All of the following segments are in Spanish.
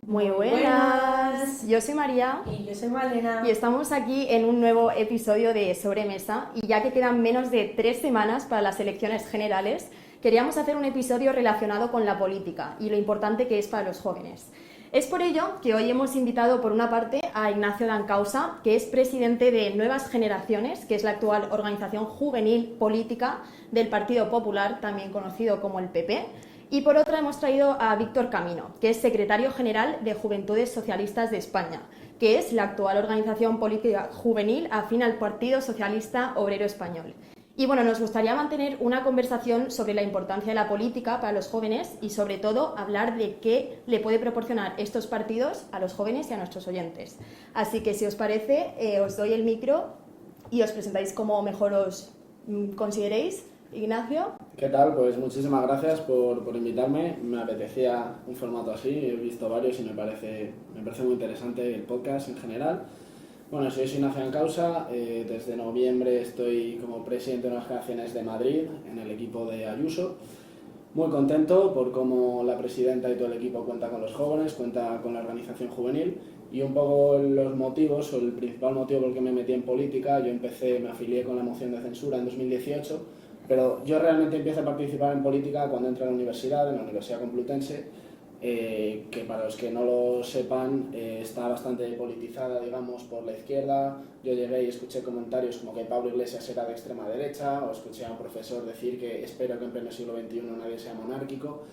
Muy buenas, yo soy María y yo soy Malena y estamos aquí en un nuevo episodio de Sobremesa y ya que quedan menos de 3 semanas para las elecciones generales, queríamos hacer un episodio relacionado con la política y lo importante que es para los jóvenes. Es por ello que hoy hemos invitado por una parte a Ignacio Dancausa, que es presidente de Nuevas Generaciones, que es la actual organización juvenil política del Partido Popular, también conocido como el PP. Y por otra hemos traído a Víctor Camino, que es secretario general de Juventudes Socialistas de España, que es la actual organización política juvenil afín al Partido Socialista Obrero Español. Y bueno, nos gustaría mantener una conversación sobre la importancia de la política para los jóvenes y sobre todo hablar de qué le puede proporcionar estos partidos a los jóvenes y a nuestros oyentes. Así que si os parece, os doy el micro y os presentáis como mejor os consideréis. Ignacio. ¿Qué tal? Pues muchísimas gracias por invitarme. Me apetecía un formato así, he visto varios y me parece muy interesante el podcast en general. Bueno, soy Ignacio Dancausa, desde noviembre estoy como presidente de Nuevas Generaciones de Madrid en el equipo de Ayuso. Muy contento por cómo la presidenta y todo el equipo cuenta con los jóvenes, cuenta con la organización juvenil y un poco los motivos o el principal motivo por el que me metí en política. Yo me afilié con la moción de censura en 2018. Pero yo realmente empiezo a participar en política cuando entré en la Universidad Complutense, que para los que no lo sepan está bastante politizada, digamos, por la izquierda. Yo llegué y escuché comentarios como que Pablo Iglesias era de extrema derecha, o escuché a un profesor decir que espero que en pleno siglo XXI nadie sea monárquico.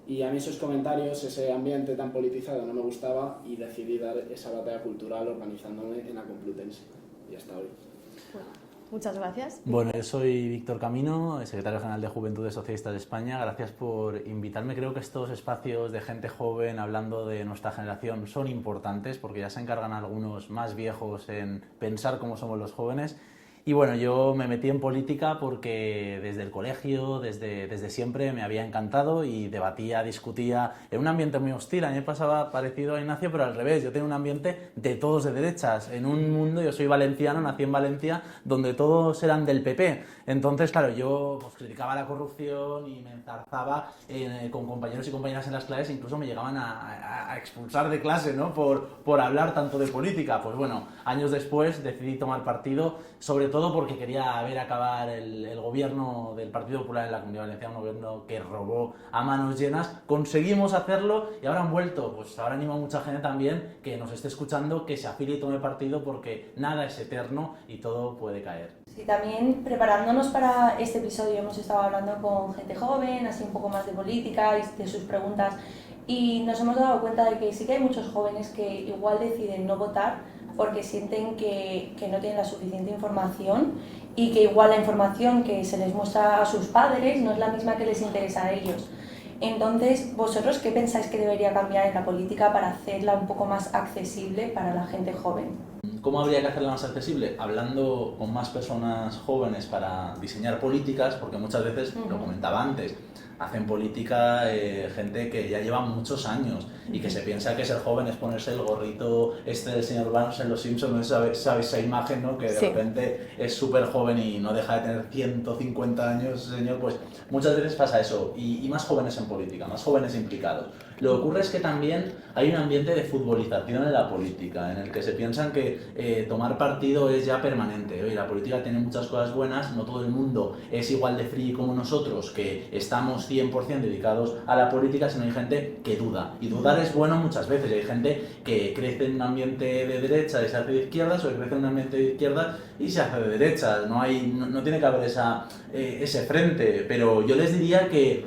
Y a mí esos comentarios, ese ambiente tan politizado no me gustaba y decidí dar esa batalla cultural organizándome en la Complutense. Y hasta hoy. Muchas gracias. Bueno, yo soy Víctor Camino, secretario general de Juventudes Socialistas de España. Gracias por invitarme. Creo que estos espacios de gente joven hablando de nuestra generación son importantes porque ya se encargan algunos más viejos en pensar cómo somos los jóvenes. Y bueno, yo me metí en política porque desde el colegio, desde siempre me había encantado y debatía, discutía en un ambiente muy hostil. A mí me pasaba parecido a Ignacio, pero al revés. Yo tenía un ambiente de todos de derechas. En un mundo, yo soy valenciano, nací en Valencia, donde todos eran del PP. Entonces, claro, yo criticaba la corrupción y me enzarzaba con compañeros y compañeras en las clases. Incluso me llegaban a expulsar de clase, ¿no? Por hablar tanto de política. Pues bueno, años después decidí tomar partido, sobre todo porque quería ver acabar el gobierno del Partido Popular en la Comunidad Valenciana, un gobierno que robó a manos llenas. Conseguimos hacerlo y ahora han vuelto. Pues ahora animo a mucha gente también que nos esté escuchando que se afilie y tome partido porque nada es eterno y todo puede caer. Sí, también preparándonos para este episodio hemos estado hablando con gente joven, así un poco más de política y de sus preguntas, y nos hemos dado cuenta de que sí que hay muchos jóvenes que igual deciden no votar porque sienten que no tienen la suficiente información y que igual la información que se les muestra a sus padres no es la misma que les interesa a ellos. Entonces, ¿vosotros qué pensáis que debería cambiar en la política para hacerla un poco más accesible para la gente joven? ¿Cómo habría que hacerla más accesible? Hablando con más personas jóvenes para diseñar políticas, porque muchas veces, lo comentaba antes, hacen política gente que ya lleva muchos años y que se piensa que ser joven es ponerse el gorrito del señor Barnes en Los Simpsons, ¿no? ¿Sabes esa imagen, ¿no? Que de repente es súper joven y no deja de tener 150 años ese señor. Pues muchas veces pasa eso, y más jóvenes en política, más jóvenes implicados. Lo que ocurre es que también hay un ambiente de futbolización en la política, en el que se piensan que tomar partido es ya permanente. Oye, la política tiene muchas cosas buenas, no todo el mundo es igual de free como nosotros, que estamos 100% dedicados a la política, sino hay gente que duda. Y dudar es bueno muchas veces. Hay gente que crece en un ambiente de derecha y se hace de izquierdas, o que crece en un ambiente de izquierdas y se hace de derechas. No tiene que haber ese frente. Pero yo les diría que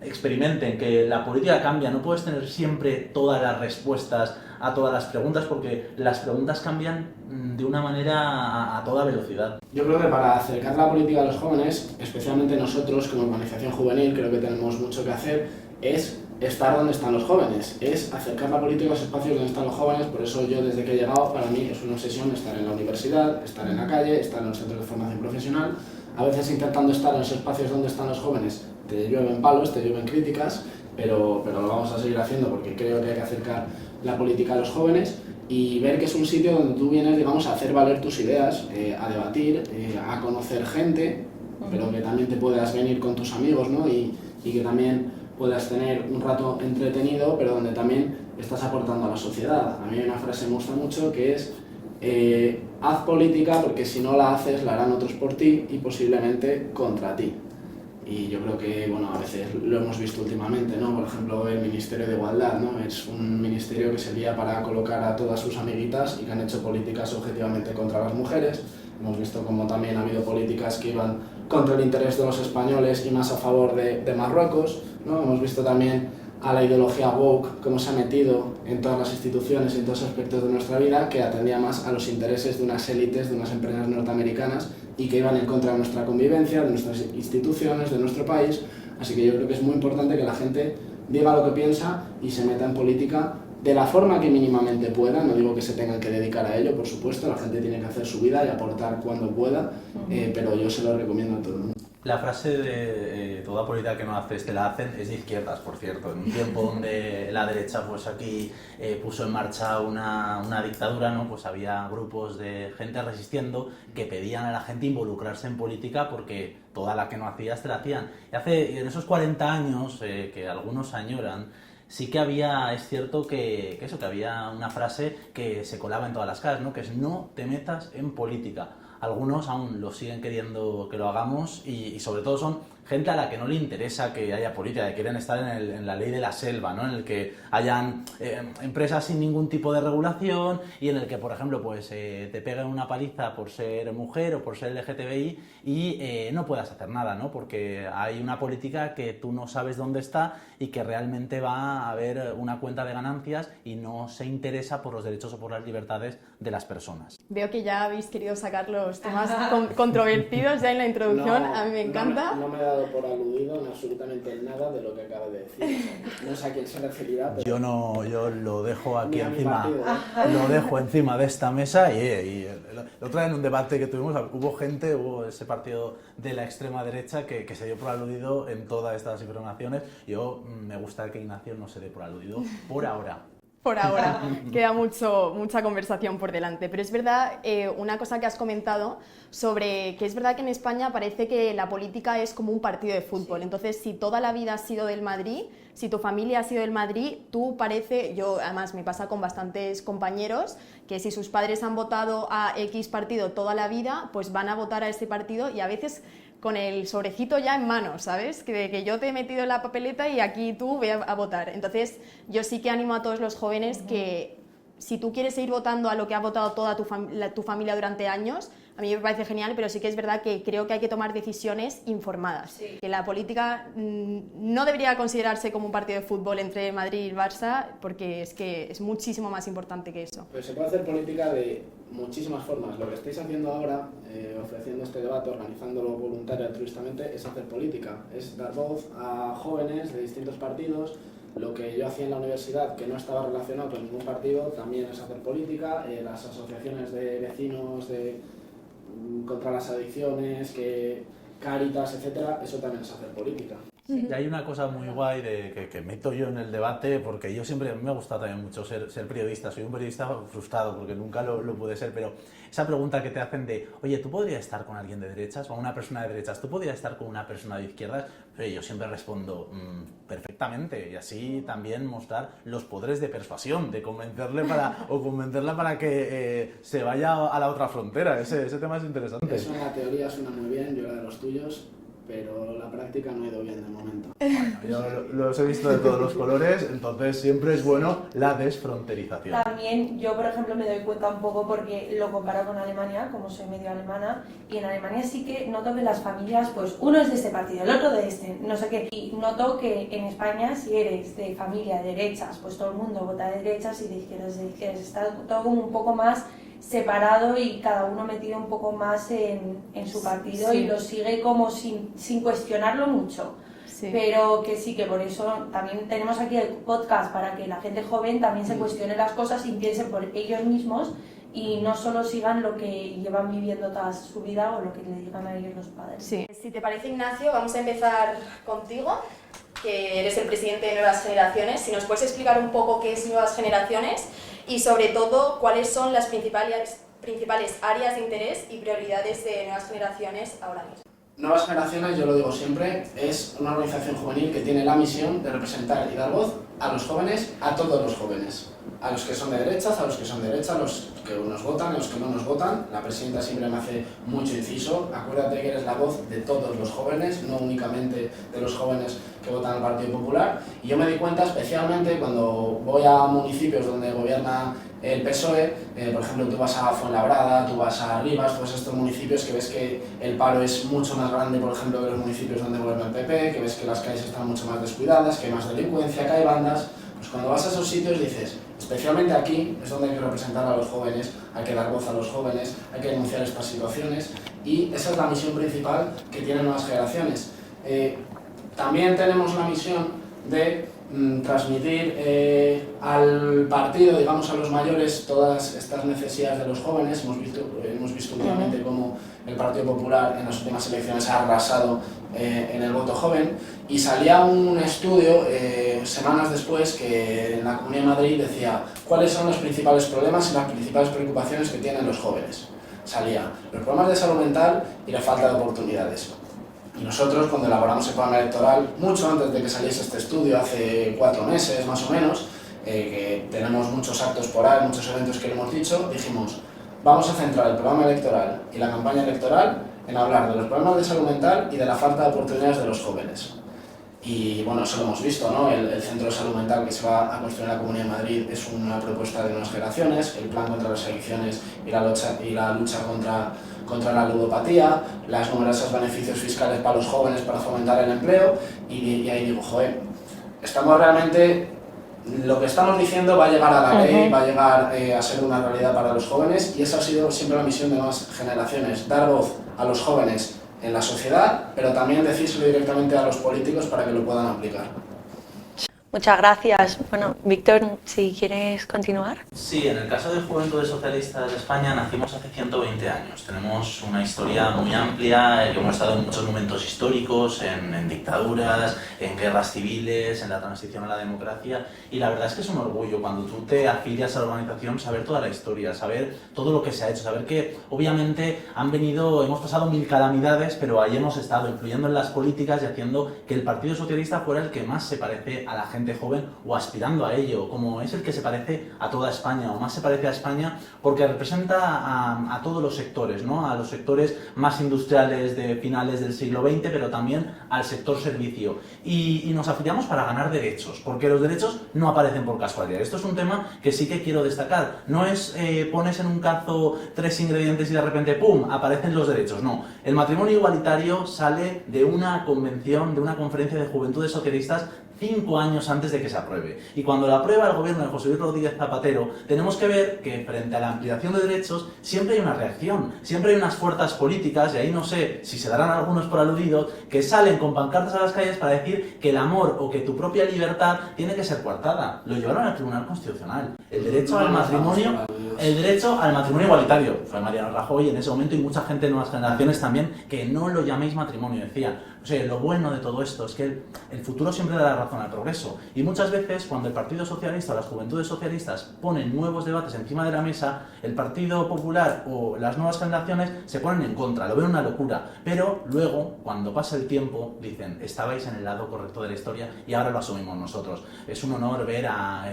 experimenten, que la política cambia. No puedes tener siempre todas las respuestas a todas las preguntas, porque las preguntas cambian de una manera a toda velocidad. Yo creo que para acercar la política a los jóvenes, especialmente nosotros como organización juvenil, creo que tenemos mucho que hacer, es estar donde están los jóvenes, es acercar la política a los espacios donde están los jóvenes. Por eso yo, desde que he llegado, para mí es una obsesión estar en la universidad, estar en la calle, estar en los centros de formación profesional, a veces intentando estar en los espacios donde están los jóvenes. Te llueven palos, te llueven críticas, pero lo vamos a seguir haciendo porque creo que hay que acercar la política a los jóvenes y ver que es un sitio donde tú vienes, digamos, a hacer valer tus ideas, a debatir, a conocer gente, pero que también te puedas venir con tus amigos, ¿no? Y que también puedas tener un rato entretenido, pero donde también estás aportando a la sociedad. A mí hay una frase que me gusta mucho que es haz política porque si no la haces la harán otros por ti y posiblemente contra ti. Y yo creo que, bueno, a veces lo hemos visto últimamente, ¿no? Por ejemplo, el Ministerio de Igualdad, ¿no? Es un ministerio que servía para colocar a todas sus amiguitas y que han hecho políticas objetivamente contra las mujeres. Hemos visto como también ha habido políticas que iban contra el interés de los españoles y más a favor de Marruecos, ¿no? Hemos visto también a la ideología woke, cómo se ha metido en todas las instituciones y en todos los aspectos de nuestra vida, que atendía más a los intereses de unas élites, de unas empresas norteamericanas y que iban en contra de nuestra convivencia, de nuestras instituciones, de nuestro país. Así que yo creo que es muy importante que la gente diga lo que piensa y se meta en política de la forma que mínimamente pueda. No digo que se tengan que dedicar a ello, por supuesto, la gente tiene que hacer su vida y aportar cuando pueda, pero yo se lo recomiendo a todo el mundo. La frase de toda política que no haces te la hacen es de izquierdas, por cierto. En un tiempo donde la derecha pues aquí puso en marcha una dictadura, ¿no? Pues había grupos de gente resistiendo que pedían a la gente involucrarse en política porque toda la que no hacías te la hacían. Y en esos 40 años, que algunos añoran, sí que había, es cierto que había una frase que se colaba en todas las casas, ¿no? Que es no te metas en política. Algunos aún lo siguen queriendo que lo hagamos y sobre todo son gente a la que no le interesa que haya política, que quieren estar en la ley de la selva, ¿no? En el que hayan empresas sin ningún tipo de regulación y en el que, por ejemplo, pues te peguen una paliza por ser mujer o por ser LGTBI y no puedas hacer nada, ¿no? Porque hay una política que tú no sabes dónde está y que realmente va a haber una cuenta de ganancias y no se interesa por los derechos o por las libertades de las personas. Veo que ya habéis querido sacar los temas controvertidos ya en la introducción, a mí me encanta. No me he dado por aludido en absolutamente nada de lo que acaba de decir. No sé a quién se referirá, pero... Yo lo dejo aquí Ni a mi encima, partido, lo dejo encima de esta mesa y la otra vez en un debate que tuvimos hubo ese partido de la extrema derecha que se dio por aludido en todas estas informaciones. Yo me gusta que Ignacio no se dé por aludido por ahora. Por ahora, queda mucha conversación por delante, pero es verdad, una cosa que has comentado sobre que es verdad que en España parece que la política es como un partido de fútbol, sí. Entonces si toda la vida has sido del Madrid, si tu familia ha sido del Madrid, yo además me pasa con bastantes compañeros que si sus padres han votado a X partido toda la vida, pues van a votar a ese partido y a veces con el sobrecito ya en mano, ¿sabes? Que yo te he metido en la papeleta y aquí tú ve a votar. Entonces, yo sí que animo a todos los jóvenes que si tú quieres seguir votando a lo que ha votado toda tu familia durante años, a mí me parece genial, pero sí que es verdad que creo que hay que tomar decisiones informadas. Sí. Que la política no debería considerarse como un partido de fútbol entre Madrid y el Barça, porque es que es muchísimo más importante que eso. Pues se puede hacer política de muchísimas formas. Lo que estáis haciendo ahora, ofreciendo este debate, organizándolo voluntario altruistamente, es hacer política. Es dar voz a jóvenes de distintos partidos. Lo que yo hacía en la universidad, que no estaba relacionado con ningún partido, también es hacer política. Las asociaciones de vecinos contra las adicciones, Cáritas, etcétera, eso también es hacer política. Y hay una cosa muy guay que meto yo en el debate, porque yo siempre me ha gustado también mucho ser periodista. Soy un periodista frustrado porque nunca lo pude ser, pero esa pregunta que te hacen de, oye, ¿tú podrías estar con alguien de derechas o una persona de derechas? ¿Tú podrías estar con una persona de izquierdas? Yo siempre respondo perfectamente, y así también mostrar los poderes de persuasión, de convencerla para que se vaya a la otra frontera. Ese tema es interesante. Eso en la teoría suena muy bien, yo era de los tuyos, pero la práctica no ha ido bien de momento. Bueno, yo los he visto de todos los colores, entonces siempre es bueno la desfronterización. También yo, por ejemplo, me doy cuenta un poco porque lo comparo con Alemania, como soy medio alemana, y en Alemania sí que noto que las familias, pues uno es de este partido, el otro de este, no sé qué, y noto que en España si eres de familia de derechas, pues todo el mundo vota de derechas y de izquierdas, está todo como un poco más separado y cada uno metido un poco más en su partido, sí. Y lo sigue como sin cuestionarlo mucho. Sí. Pero que sí, que por eso también tenemos aquí el podcast para que la gente joven también se cuestione las cosas y piense por ellos mismos y no solo sigan lo que llevan viviendo toda su vida o lo que le digan a ellos los padres. Sí. Si te parece, Ignacio, vamos a empezar contigo, que eres el presidente de Nuevas Generaciones. Si nos puedes explicar un poco qué es Nuevas Generaciones y sobre todo cuáles son las principales áreas de interés y prioridades de Nuevas Generaciones ahora mismo. Nuevas Generaciones, yo lo digo siempre, es una organización juvenil que tiene la misión de representar y dar voz a los jóvenes, a todos los jóvenes. A los que son de derechas, a los que son de derecha, a los que nos votan, a los que no nos votan. La presidenta siempre me hace mucho inciso. Acuérdate que eres la voz de todos los jóvenes, no únicamente de los jóvenes que votan al Partido Popular. Y yo me di cuenta especialmente cuando voy a municipios donde gobierna el PSOE, por ejemplo, tú vas a Fuenlabrada, tú vas a Rivas, todos estos municipios que ves que el paro es mucho más grande, por ejemplo, que los municipios donde gobierna el PP, que ves que las calles están mucho más descuidadas, que hay más delincuencia, que hay bandas. Pues cuando vas a esos sitios dices, especialmente aquí es donde hay que representar a los jóvenes, hay que dar voz a los jóvenes, hay que denunciar estas situaciones y esa es la misión principal que tienen Nuevas Generaciones. También tenemos la misión de transmitir al partido, digamos a los mayores, todas estas necesidades de los jóvenes. Hemos visto últimamente cómo el Partido Popular en las últimas elecciones ha arrasado en el voto joven y salía un estudio semanas después que en la Comunidad de Madrid decía cuáles son los principales problemas y las principales preocupaciones que tienen los jóvenes. Salía los problemas de salud mental y la falta de oportunidades. Y nosotros, cuando elaboramos el programa electoral, mucho antes de que saliese este estudio, hace 4 meses más o menos, que tenemos muchos actos por ahí, muchos eventos que le hemos dicho, dijimos, vamos a centrar el programa electoral y la campaña electoral en hablar de los problemas de salud mental y de la falta de oportunidades de los jóvenes. Y bueno, eso lo hemos visto, ¿no? El centro de salud mental que se va a construir en la Comunidad de Madrid es una propuesta de Nuevas Generaciones, el plan contra las adicciones y la lucha contra la ludopatía, los numerosos beneficios fiscales para los jóvenes para fomentar el empleo y ahí digo, joder, estamos realmente, lo que estamos diciendo va a llegar a la ley, va a llegar a ser una realidad para los jóvenes y esa ha sido siempre la misión de Nuevas Generaciones, dar voz a los jóvenes en la sociedad, pero también decírselo directamente a los políticos para que lo puedan aplicar. Muchas gracias. Bueno, Víctor, si quieres continuar. Sí, en el caso de Juventudes Socialistas de España nacimos hace 120 años. Tenemos una historia muy amplia, hemos estado en muchos momentos históricos, en dictaduras, en guerras civiles, en la transición a la democracia y la verdad es que es un orgullo cuando tú te afilias a la organización saber toda la historia, saber todo lo que se ha hecho, saber que obviamente hemos pasado 1000 calamidades, pero ahí hemos estado influyendo en las políticas y haciendo que el Partido Socialista fuera el que más se parece a la gente joven o aspirando a ello, como es el que se parece a toda España o más se parece a España porque representa a todos los sectores, ¿no? A los sectores más industriales de finales del siglo XX, pero también al sector servicio. Y nos afiliamos para ganar derechos, porque los derechos no aparecen por casualidad. Esto es un tema que sí que quiero destacar. No es pones en un cazo 3 ingredientes y de repente ¡pum!, aparecen los derechos. No, el matrimonio igualitario sale de una convención, de una conferencia de Juventudes Socialistas 5 años antes de que se apruebe. Y cuando la aprueba el gobierno de José Luis Rodríguez Zapatero, tenemos que ver que frente a la ampliación de derechos siempre hay una reacción, siempre hay unas fuerzas políticas, y ahí no sé si se darán algunos por aludidos, que salen con pancartas a las calles para decir que el amor o que tu propia libertad tiene que ser coartada. Lo llevaron al Tribunal Constitucional. El derecho al matrimonio igualitario. Fue Mariano Rajoy en ese momento y mucha gente de Nuevas Generaciones también, que no lo llaméis matrimonio, decía. O sea, lo bueno de todo esto es que el futuro siempre da la razón al progreso. Y muchas veces, cuando el Partido Socialista o las Juventudes Socialistas ponen nuevos debates encima de la mesa, el Partido Popular o las Nuevas Generaciones se ponen en contra, lo ven una locura. Pero luego, cuando pasa el tiempo, dicen, estabais en el lado correcto de la historia y ahora lo asumimos nosotros. Es un honor ver a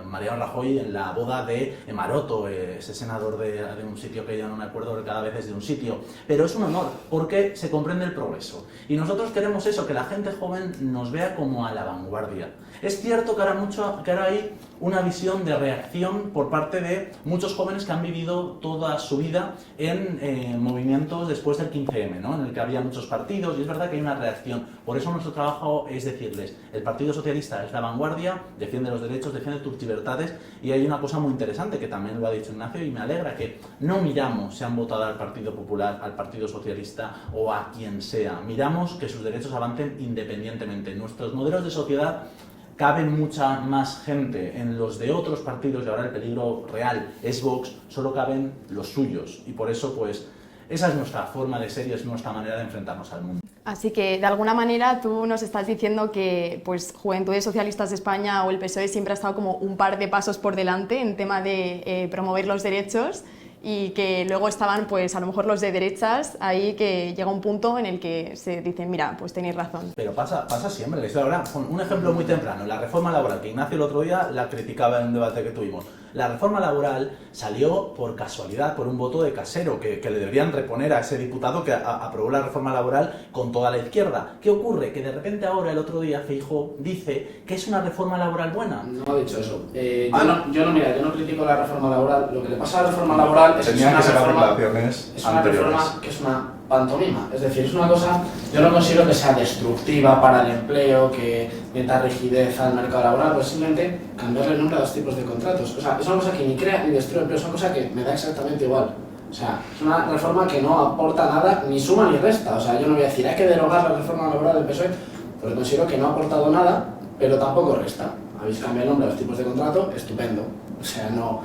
Mariano Rajoy en la boda de Maroto, ese senador de un sitio que yo no me acuerdo, que cada vez es de un sitio. Pero es un honor, porque se comprende el progreso. Y nosotros queremos eso, que la gente joven nos vea como a la vanguardia. Es cierto que ahora hay una visión de reacción por parte de muchos jóvenes que han vivido toda su vida en movimientos después del 15M, ¿no? En el que había muchos partidos, y es verdad que hay una reacción. Por eso nuestro trabajo es decirles, el Partido Socialista es la vanguardia, defiende los derechos, defiende tus libertades, y hay una cosa muy interesante que también lo ha dicho Ignacio y me alegra, que no miramos si han votado al Partido Popular, al Partido Socialista o a quien sea, miramos que sus derechos avancen independientemente. Nuestros modelos de sociedad caben mucha más gente en los de otros partidos y ahora el peligro real es Vox, solo caben los suyos y por eso pues esa es nuestra forma de ser y es nuestra manera de enfrentarnos al mundo. Así que de alguna manera tú nos estás diciendo que pues Juventudes Socialistas de España o el PSOE siempre ha estado como un par de pasos por delante en tema de promover los derechos y que luego estaban pues a lo mejor los de derechas ahí, que llega un punto en el que se dicen, mira, pues tenéis razón. Pero pasa siempre en la historia. Ahora, un ejemplo muy temprano, la reforma laboral, que Ignacio el otro día la criticaba en un debate que tuvimos. La reforma laboral salió por casualidad, por un voto de Casero, que le deberían reponer a ese diputado que aprobó la reforma laboral con toda la izquierda. ¿Qué ocurre? Que de repente ahora, el otro día, Feijóo dice que es una reforma laboral buena. No he dicho eso. Yo no critico la reforma laboral. Lo que le pasa a la reforma laboral es que es una reforma que es una pantomima. Es decir, es una cosa, yo no considero que sea destructiva para el empleo, que meta rigidez al mercado laboral, pues simplemente cambiarle el nombre a dos tipos de contratos. O sea, es una cosa que ni crea ni destruye empleo, es una cosa que me da exactamente igual. O sea, es una reforma que no aporta nada, ni suma ni resta. O sea, yo no voy a decir, hay que derogar la reforma laboral del PSOE, porque considero que no ha aportado nada, pero tampoco resta. Habéis cambiado el nombre a los tipos de contrato, estupendo. O sea, no...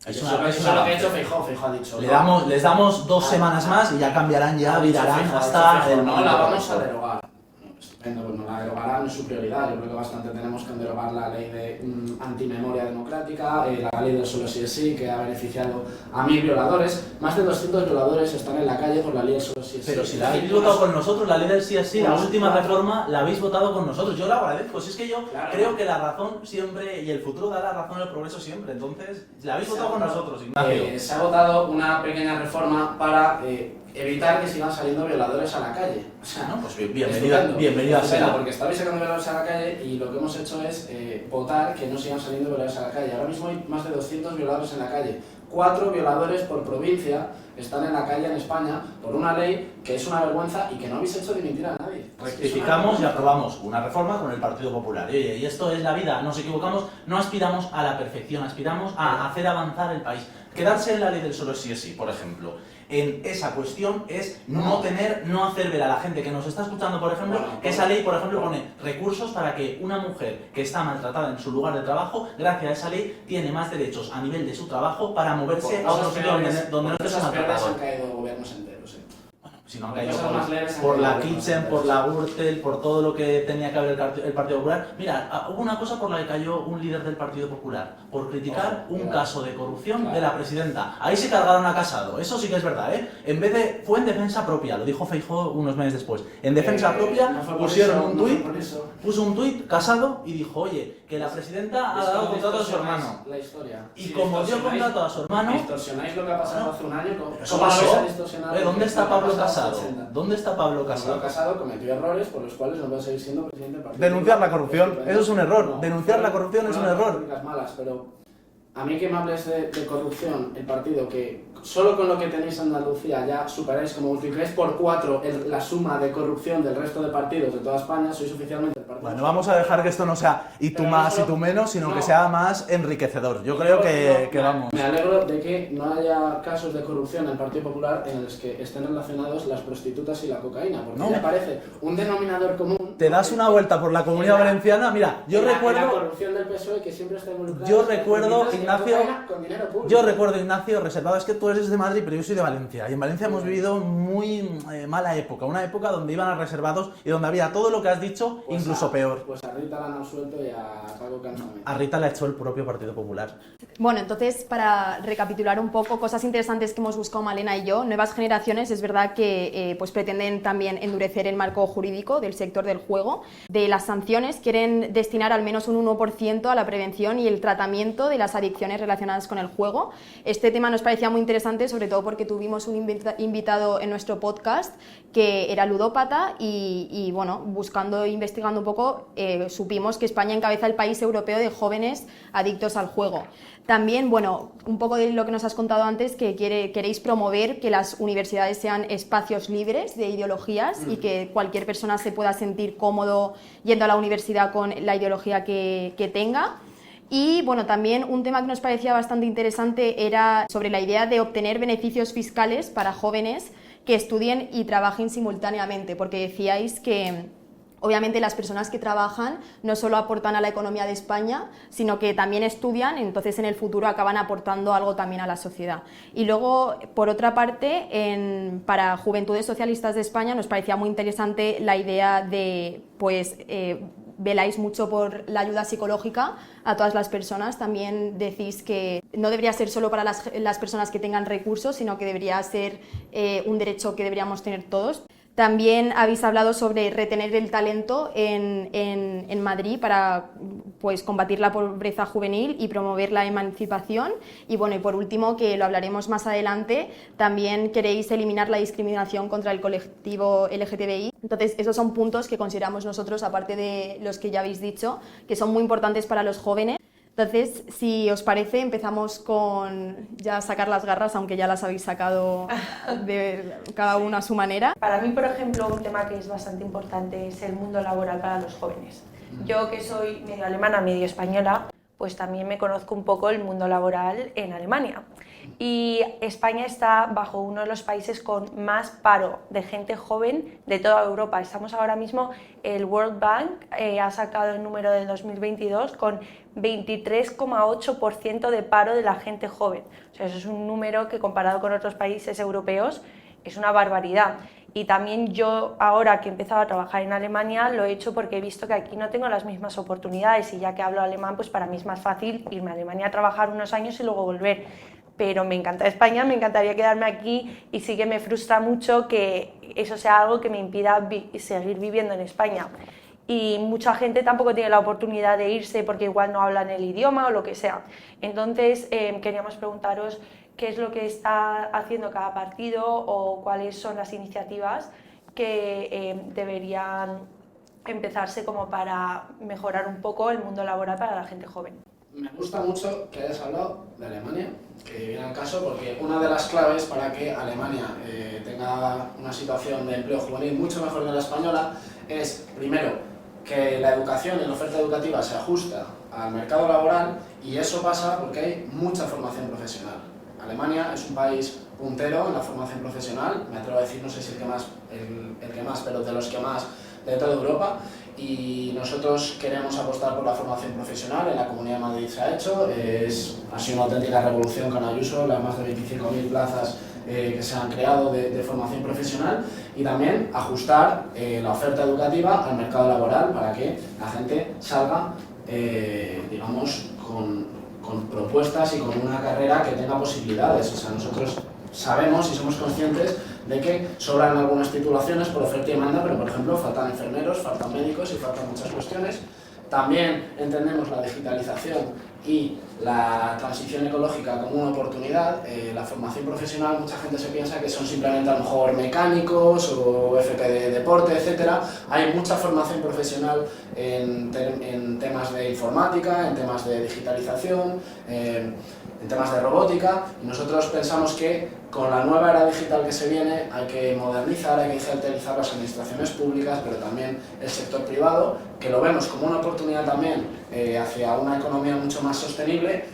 Eso es lo que ha hecho Feijóo. Feijóo ha dicho. Les damos 2 semanas más y ya cambiarán, ya virarán hasta el... No la vamos a derogar. Estupendo, pues no la derogarán, no es su prioridad. Yo creo que bastante tenemos que derogar la ley de antimemoria democrática, la ley del solo sí es sí, que ha beneficiado a 1000 violadores. Más de 200 violadores están en la calle por la ley del solo sí es sí. Pero si la habéis votado con nosotros, la ley del sí es sí, la última reforma la habéis votado con nosotros. Yo la agradezco. Si es que yo creo que la razón siempre y el futuro da la razón al progreso siempre. Entonces, la habéis votado con nosotros, Ignacio. Se ha votado una pequeña reforma para evitar que sigan saliendo violadores a la calle. O sea, no, pues bienvenida sea. Porque estabais sacando violadores a la calle y lo que hemos hecho es votar que no sigan saliendo violadores a la calle. Ahora mismo hay más de 200 violadores en la calle. 4 violadores por provincia están en la calle en España por una ley que es una vergüenza y que no habéis hecho dimitir a nadie. Rectificamos y aprobamos una reforma con el Partido Popular. Y esto es la vida, nos equivocamos, no aspiramos a la perfección, aspiramos a hacer avanzar el país. Quedarse en la ley del solo sí es sí, por ejemplo, en esa cuestión es no hacer ver a la gente que nos está escuchando, por ejemplo, que esa ley, por ejemplo, pone recursos para que una mujer que está maltratada en su lugar de trabajo, gracias a esa ley, tiene más derechos a nivel de su trabajo para moverse a otro sitio donde no esté maltratado. Han caído gobiernos enteros, Si no han caído por la Kitchen, por la Gürtel, por todo lo que tenía que haber el Partido Popular. Mira, hubo una cosa por la que cayó un líder del Partido Popular, por criticar un caso de corrupción de la presidenta. Ahí se cargaron a Casado, eso sí que es verdad, ¿eh? Fue en defensa propia, lo dijo Feijóo unos meses después. En defensa propia puso un tuit Casado y dijo, oye, que la presidenta ha dado contrato a su hermano. La historia. Y como dio contrato a su hermano... Distorsionáis lo que ha pasado hace un año. ¿Eso pasó? ¿Dónde está Pablo Casado? ¿Dónde está Pablo Casado? Pablo Casado cometió errores por los cuales no puede seguir siendo presidente del partido. Denunciar la corrupción, eso es un error. Denunciar la corrupción es un error. Malas, pero a mí que me hables de corrupción, el partido que solo con lo que tenéis en Andalucía ya superáis como multiplicáis por 4 la suma de corrupción del resto de partidos de toda España, sois oficialmente el partido. Bueno, vamos a dejar que esto no sea y tú más y tú menos, sino que sea más enriquecedor. Yo creo que vamos. Me alegro de que no haya casos de corrupción en el Partido Popular en los que estén relacionados las prostitutas y la cocaína, porque me parece un denominador común. Te das una vuelta por la Comunidad Valenciana, mira, yo recuerdo... La corrupción del PSOE que siempre está involucrada... Yo recuerdo, Ignacio, reservado, es que tú eres de Madrid, pero yo soy de Valencia, y en Valencia hemos vivido muy mala época, una época donde iban a reservados y donde había todo lo que has dicho, pues incluso peor. Pues a Rita la han absuelto y a Paco Canzamén. A Rita la ha hecho el propio Partido Popular. Bueno, entonces, para recapitular un poco, cosas interesantes que hemos buscado Malena y yo, nuevas generaciones, es verdad que pues pretenden también endurecer el marco jurídico del sector del juego. De las sanciones, quieren destinar al menos un 1% a la prevención y el tratamiento de las adicciones relacionadas con el juego. Este tema nos parecía muy interesante, sobre todo porque tuvimos un invitado en nuestro podcast que era ludópata y bueno, buscando e investigando un poco, supimos que España encabeza el país europeo de jóvenes adictos al juego. También, bueno, un poco de lo que nos has contado antes, que queréis promover que las universidades sean espacios libres de ideologías y que cualquier persona se pueda sentir cómodo yendo a la universidad con la ideología que tenga. Y bueno, también un tema que nos parecía bastante interesante era sobre la idea de obtener beneficios fiscales para jóvenes que estudien y trabajen simultáneamente, porque decíais que obviamente las personas que trabajan no solo aportan a la economía de España, sino que también estudian, entonces en el futuro acaban aportando algo también a la sociedad. Y luego, por otra parte, para Juventudes Socialistas de España nos parecía muy interesante la idea de veláis mucho por la ayuda psicológica a todas las personas. También decís que no debería ser solo para las personas que tengan recursos, sino que debería ser un derecho que deberíamos tener todos. También habéis hablado sobre retener el talento en Madrid para pues, combatir la pobreza juvenil y promover la emancipación. Y bueno, y por último, que lo hablaremos más adelante, también queréis eliminar la discriminación contra el colectivo LGTBI. Entonces, esos son puntos que consideramos nosotros, aparte de los que ya habéis dicho, que son muy importantes para los jóvenes. Entonces, si os parece, empezamos con ya sacar las garras, aunque ya las habéis sacado de cada uno a su manera. Para mí, por ejemplo, un tema que es bastante importante es el mundo laboral para los jóvenes. Yo, que soy medio alemana, medio española, pues también me conozco un poco el mundo laboral en Alemania. Y España está bajo uno de los países con más paro de gente joven de toda Europa. Estamos ahora mismo, el World Bank ha sacado el número del 2022 con 23,8% de paro de la gente joven. O sea, eso es un número que comparado con otros países europeos es una barbaridad. Y también yo, ahora que he empezado a trabajar en Alemania, lo he hecho porque he visto que aquí no tengo las mismas oportunidades y ya que hablo alemán, pues para mí es más fácil irme a Alemania a trabajar unos años y luego volver. Pero me encanta España, me encantaría quedarme aquí y sí que me frustra mucho que eso sea algo que me impida seguir viviendo en España. Y mucha gente tampoco tiene la oportunidad de irse porque igual no hablan el idioma o lo que sea. Entonces, queríamos preguntaros qué es lo que está haciendo cada partido o cuáles son las iniciativas que deberían empezarse como para mejorar un poco el mundo laboral para la gente joven. Me gusta mucho que hayas hablado de Alemania, que viene al caso porque una de las claves para que Alemania tenga una situación de empleo juvenil mucho mejor que la española es, primero, que la educación y la oferta educativa se ajusta al mercado laboral, y eso pasa porque hay mucha formación profesional. Alemania es un país puntero en la formación profesional, me atrevo a decir, no sé si el que más, pero de los que más de toda Europa, y nosotros queremos apostar por la formación profesional. En la Comunidad de Madrid se ha hecho, ha sido una auténtica revolución con Ayuso, las más de 25.000 plazas que se han creado de formación profesional, y también ajustar la oferta educativa al mercado laboral para que la gente salga, digamos, con propuestas y con una carrera que tenga posibilidades. O sea, nosotros sabemos y somos conscientes de que sobran algunas titulaciones por oferta y demanda, pero por ejemplo faltan enfermeros, faltan médicos y faltan muchas cuestiones. También entendemos la digitalización y la transición ecológica como una oportunidad. La formación profesional, mucha gente se piensa que son simplemente a lo mejor mecánicos o FP de deporte, etc. Hay mucha formación profesional en temas de informática, en temas de digitalización, en temas de robótica, y nosotros pensamos que con la nueva era digital que se viene hay que modernizar, hay que digitalizar las administraciones públicas, pero también el sector privado, que lo vemos como una oportunidad también hacia una economía mucho más sostenible.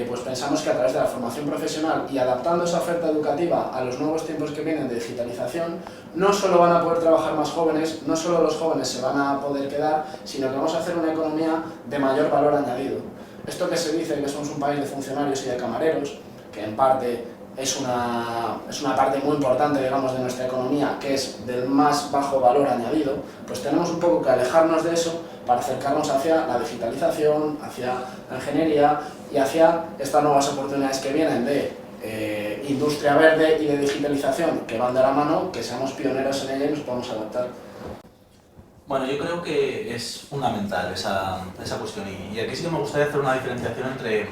Pues pensamos que a través de la formación profesional y adaptando esa oferta educativa a los nuevos tiempos que vienen de digitalización, no solo van a poder trabajar más jóvenes, no solo los jóvenes se van a poder quedar, sino que vamos a hacer una economía de mayor valor añadido. Esto que se dice que somos un país de funcionarios y de camareros, que en parte es una parte muy importante, digamos, de nuestra economía, que es del más bajo valor añadido, pues tenemos un poco que alejarnos de eso para acercarnos hacia la digitalización, hacia la ingeniería y hacia estas nuevas oportunidades que vienen de industria verde y de digitalización, que van de la mano, que seamos pioneros en ella y nos podamos adaptar. Bueno, yo creo que es fundamental esa cuestión, y aquí sí que me gustaría hacer una diferenciación entre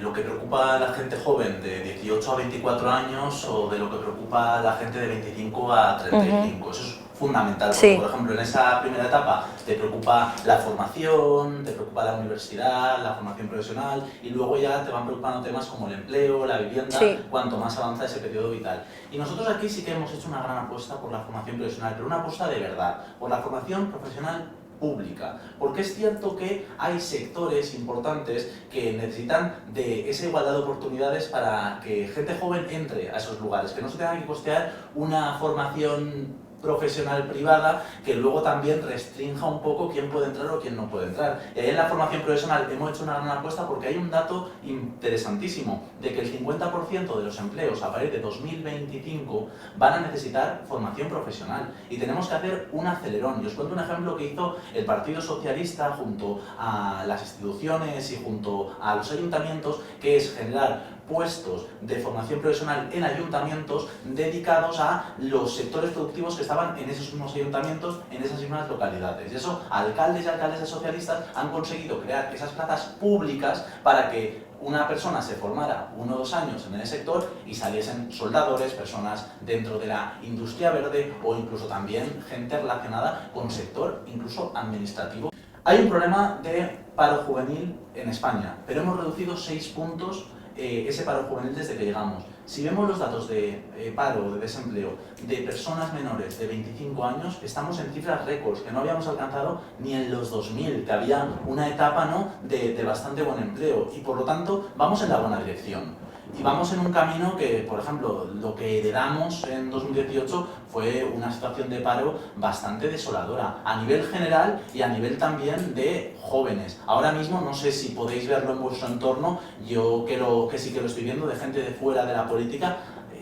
lo que preocupa a la gente joven de 18 a 24 años o de lo que preocupa a la gente de 25 a 35. Eso es fundamental, porque, por ejemplo, en esa primera etapa te preocupa la formación, te preocupa la universidad, la formación profesional, y luego ya te van preocupando temas como el empleo, la vivienda, cuanto más avanza ese periodo vital. Y nosotros aquí sí que hemos hecho una gran apuesta por la formación profesional, pero una apuesta de verdad, por la formación profesional pública, porque es cierto que hay sectores importantes que necesitan de esa igualdad de oportunidades para que gente joven entre a esos lugares, que no se tenga que costear una formación profesional privada que luego también restrinja un poco quién puede entrar o quién no puede entrar. Y ahí en la formación profesional hemos hecho una gran apuesta porque hay un dato interesantísimo de que el 50% de los empleos a partir de 2025 van a necesitar formación profesional y tenemos que hacer un acelerón. Y os cuento un ejemplo que hizo el Partido Socialista junto a las instituciones y junto a los ayuntamientos, que es generar puestos de formación profesional en ayuntamientos dedicados a los sectores productivos que estaban en esos mismos ayuntamientos, en esas mismas localidades. Y eso, alcaldes y alcaldesas socialistas han conseguido crear esas plazas públicas para que una persona se formara 1 o 2 años en el sector y saliesen soldadores, personas dentro de la industria verde o incluso también gente relacionada con sector incluso administrativo. Hay un problema de paro juvenil en España, pero hemos reducido 6 puntos ese paro juvenil desde que llegamos. Si vemos los datos de paro, de desempleo, de personas menores de 25 años, estamos en cifras récords que no habíamos alcanzado ni en los 2000, que había una etapa, ¿no?, de bastante buen empleo y por lo tanto vamos en la buena dirección. Y vamos en un camino que, por ejemplo, lo que heredamos en 2018 fue una situación de paro bastante desoladora, a nivel general y a nivel también de jóvenes. Ahora mismo, no sé si podéis verlo en vuestro entorno, yo que sí que lo estoy viendo, de gente de fuera de la política,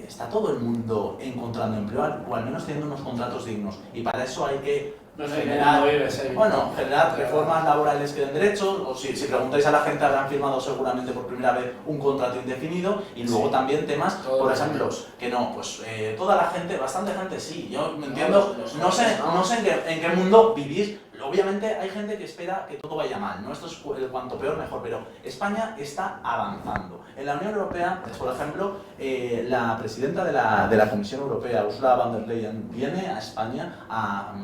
está todo el mundo encontrando empleo, o al menos teniendo unos contratos dignos. Y para eso hay que generar reformas laborales que den derechos, o si preguntáis a la gente habrán firmado seguramente por primera vez un contrato indefinido, y luego también temas, por ejemplo, que no, pues toda la gente, bastante gente sí, yo me entiendo, no sé en qué mundo vivís. Obviamente hay gente que espera que todo vaya mal, ¿no? Esto es cuanto peor mejor, pero España está avanzando. En la Unión Europea, por ejemplo, la presidenta de la Comisión Europea, Ursula von der Leyen, viene a España a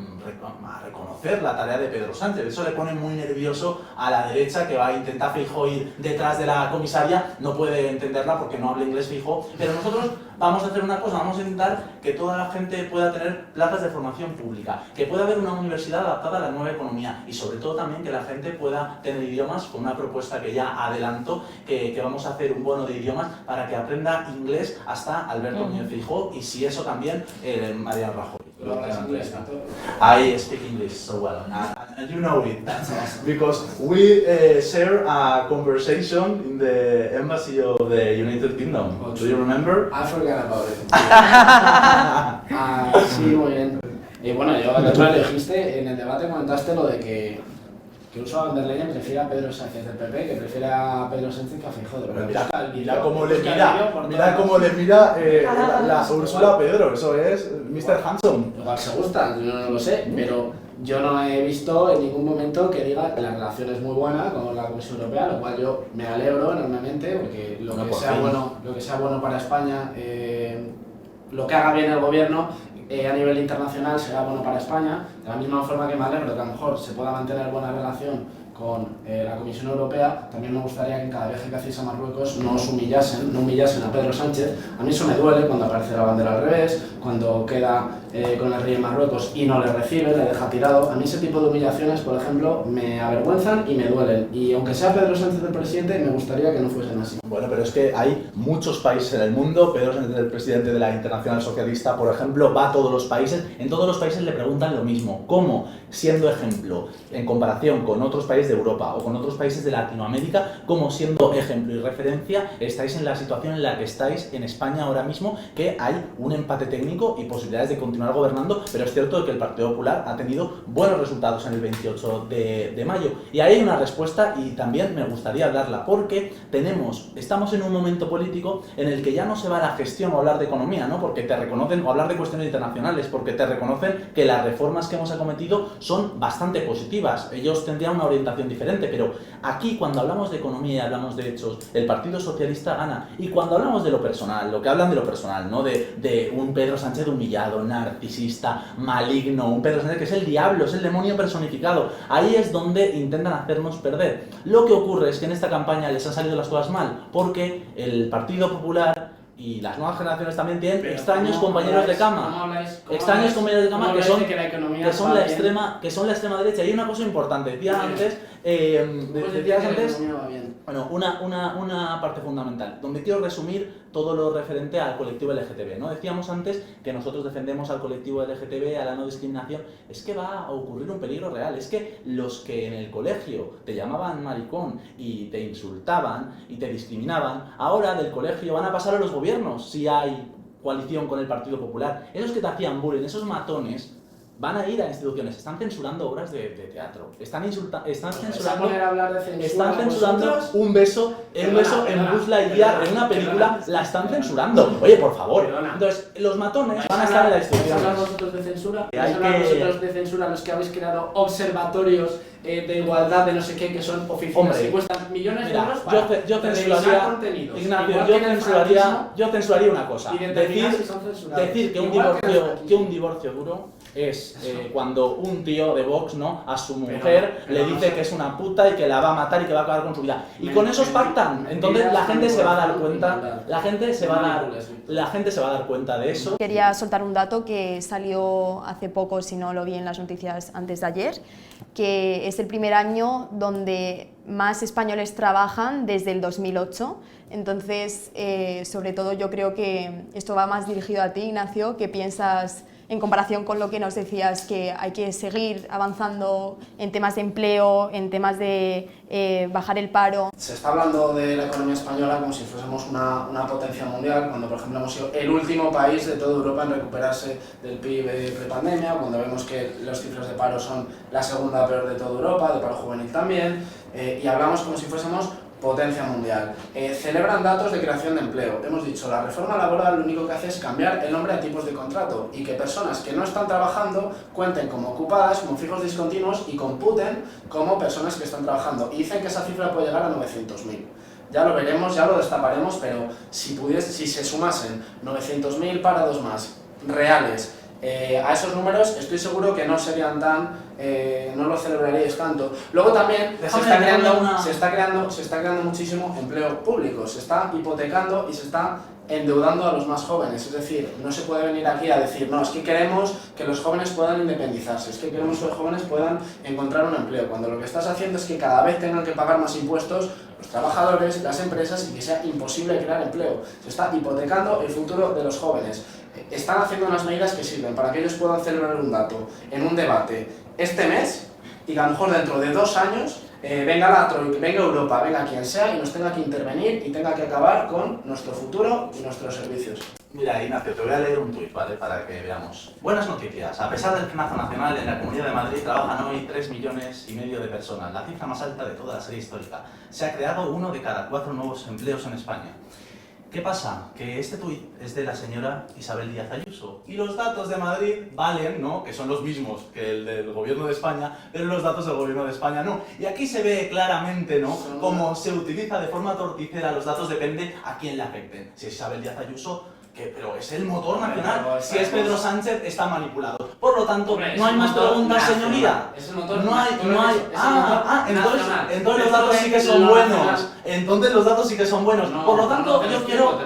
reconocer la tarea de Pedro Sánchez. Eso le pone muy nervioso a la derecha, que va a intentar Feijóo ir detrás de la comisaria, no puede entenderla porque no habla inglés Feijóo, pero nosotros vamos a hacer una cosa, vamos a intentar que toda la gente pueda tener plazas de formación pública, que pueda haber una universidad adaptada a la nueva economía y sobre todo también que la gente pueda tener idiomas, con una propuesta que ya adelanto, que vamos a hacer un bono de idiomas para que aprenda inglés hasta Alberto Núñez Feijóo y si eso también Mariano Rajoy. I speak English so well, and you know it, because we share a conversation in the embassy of the United Kingdom. Do you remember? I forgot about it. Sí, muy bien. Y bueno, yo el otro día dijiste, en el debate comentaste lo de que Ursula von der Leyen prefiere a Pedro Sánchez del PP, que prefiere a Pedro Sánchez que a Feijóo. Pero mira cómo le mira la Úrsula a Pedro, eso es Mr. Handsome. Igual se gusta, yo no lo sé, pero yo no he visto en ningún momento que diga que la relación es muy buena con la Comisión Europea, lo cual yo me alegro enormemente, porque lo que sea bueno para España, lo que haga bien el gobierno a nivel internacional será bueno para España, de la misma forma que me alegro que a lo mejor se pueda mantener buena relación con la Comisión Europea. También me gustaría que en cada viaje que hacéis a Marruecos no humillasen a Pedro Sánchez. A mí eso me duele cuando aparece la bandera al revés, cuando queda con el rey en Marruecos y no le recibe, le deja tirado. A mí ese tipo de humillaciones, por ejemplo, me avergüenzan y me duelen. Y aunque sea Pedro Sánchez el presidente, me gustaría que no fuesen así. Bueno, pero es que hay muchos países en el mundo. Pedro Sánchez, el presidente de la Internacional Socialista, por ejemplo, va a todos los países. En todos los países le preguntan lo mismo. ¿Cómo, siendo ejemplo, en comparación con otros países de Europa o con otros países de Latinoamérica, cómo siendo ejemplo y referencia estáis en la situación en la que estáis en España ahora mismo, que hay un empate técnico y posibilidades de continuar gobernando, pero es cierto que el Partido Popular ha tenido buenos resultados en el 28 de mayo. Y ahí hay una respuesta y también me gustaría hablarla, porque estamos en un momento político en el que ya no se va a la gestión o hablar de economía, ¿no? Porque te reconocen, o hablar de cuestiones internacionales, porque te reconocen que las reformas que hemos acometido son bastante positivas. Ellos tendrían una orientación diferente, pero aquí cuando hablamos de economía y hablamos de hechos, el Partido Socialista gana. Y cuando hablamos de lo personal, lo que hablan de lo personal, ¿no? De un Pedro Sánchez humillado, narcisista, maligno, un Pedro Sánchez que es el diablo, es el demonio personificado, ahí es donde intentan hacernos perder. Lo que ocurre es que en esta campaña les han salido las cosas mal, porque el Partido Popular Y las nuevas generaciones también tienen extraños compañeros de cama. Extraños compañeros de cama que son la extrema derecha. Y hay una cosa importante, decías antes, bueno, una parte fundamental, donde quiero resumir todo lo referente al colectivo LGTB, ¿no? Decíamos antes que nosotros defendemos al colectivo LGTB, a la no discriminación. Es que va a ocurrir un peligro real. Es que los que en el colegio te llamaban maricón y te insultaban y te discriminaban, ahora del colegio van a pasar a los gobiernos si hay coalición con el Partido Popular. Esos que te hacían bullying, esos matones, van a ir a instituciones, están censurando obras de teatro, están censurando un beso en Buzz Lightyear, en una película, la están censurando. Oye, por favor. Entonces, los matones van a estar en la institución. ¿Hablar vosotros de censura? ¿Hablar vosotros de censura los que habéis creado observatorios de igualdad de no sé qué, que son oficinas que cuestan millones de euros para revisar contenidos? Ignacio, yo censuraría una cosa. Decir que un divorcio duro es cuando un tío de Vox, ¿no?, a su mujer le dice que es una puta y que la va a matar y que va a acabar con su vida. Y con esos pactan. Entonces la gente se va a dar cuenta, la gente se va a dar cuenta de eso. Quería soltar un dato que salió hace poco, si no lo vi en las noticias antes de ayer, que es el primer año donde más españoles trabajan desde el 2008. Entonces, sobre todo yo creo que esto va más dirigido a ti, Ignacio. ¿Qué piensas en comparación con lo que nos decías, que hay que seguir avanzando en temas de empleo, en temas de bajar el paro? Se está hablando de la economía española como si fuésemos una potencia mundial, cuando por ejemplo hemos sido el último país de toda Europa en recuperarse del PIB prepandemia, cuando vemos que las cifras de paro son la segunda peor de toda Europa, de paro juvenil también, y hablamos como si fuésemos potencia mundial. Celebran datos de creación de empleo. Hemos dicho, la reforma laboral lo único que hace es cambiar el nombre a tipos de contrato y que personas que no están trabajando cuenten como ocupadas, como fijos discontinuos y computen como personas que están trabajando. Y dicen que esa cifra puede llegar a 900.000. Ya lo veremos, ya lo destaparemos, pero si se sumasen 900.000 parados más reales a esos números, estoy seguro que no serían no lo celebraríais tanto. Luego también se está creando muchísimo empleo público, se está hipotecando y se está endeudando a los más jóvenes. Es decir, no se puede venir aquí a decir, no, es que queremos que los jóvenes puedan independizarse, es que queremos que los jóvenes puedan encontrar un empleo, cuando lo que estás haciendo es que cada vez tengan que pagar más impuestos los trabajadores, las empresas, y que sea imposible crear empleo. Se está hipotecando el futuro de los jóvenes. Están haciendo unas medidas que sirven para que ellos puedan celebrar un dato en un debate este mes y que a lo mejor dentro de 2 años venga la Troika, venga Europa, venga quien sea y nos tenga que intervenir y tenga que acabar con nuestro futuro y nuestros servicios. Mira, Ignacio, te voy a leer un tuit, ¿vale?, para que veamos. Buenas noticias. A pesar del frenazo nacional, en la Comunidad de Madrid trabajan hoy 3,5 millones de personas, la cifra más alta de toda la serie histórica. Se ha creado 1 de cada 4 nuevos empleos en España. ¿Qué pasa? Que este tuit es de la señora Isabel Díaz Ayuso y los datos de Madrid valen, ¿no?, que son los mismos que el del gobierno de España, pero los datos del gobierno de España no. Y aquí se ve claramente, ¿no?, cómo se utiliza de forma torticera los datos, depende a quién le afecten. Si es Isabel Díaz Ayuso, pero es el motor nacional. Si es Pedro Sánchez, está manipulado. Por lo tanto, no hay más preguntas, señoría. No hay. Entonces los datos sí que son buenos. Entonces los datos sí que son buenos. Por lo tanto,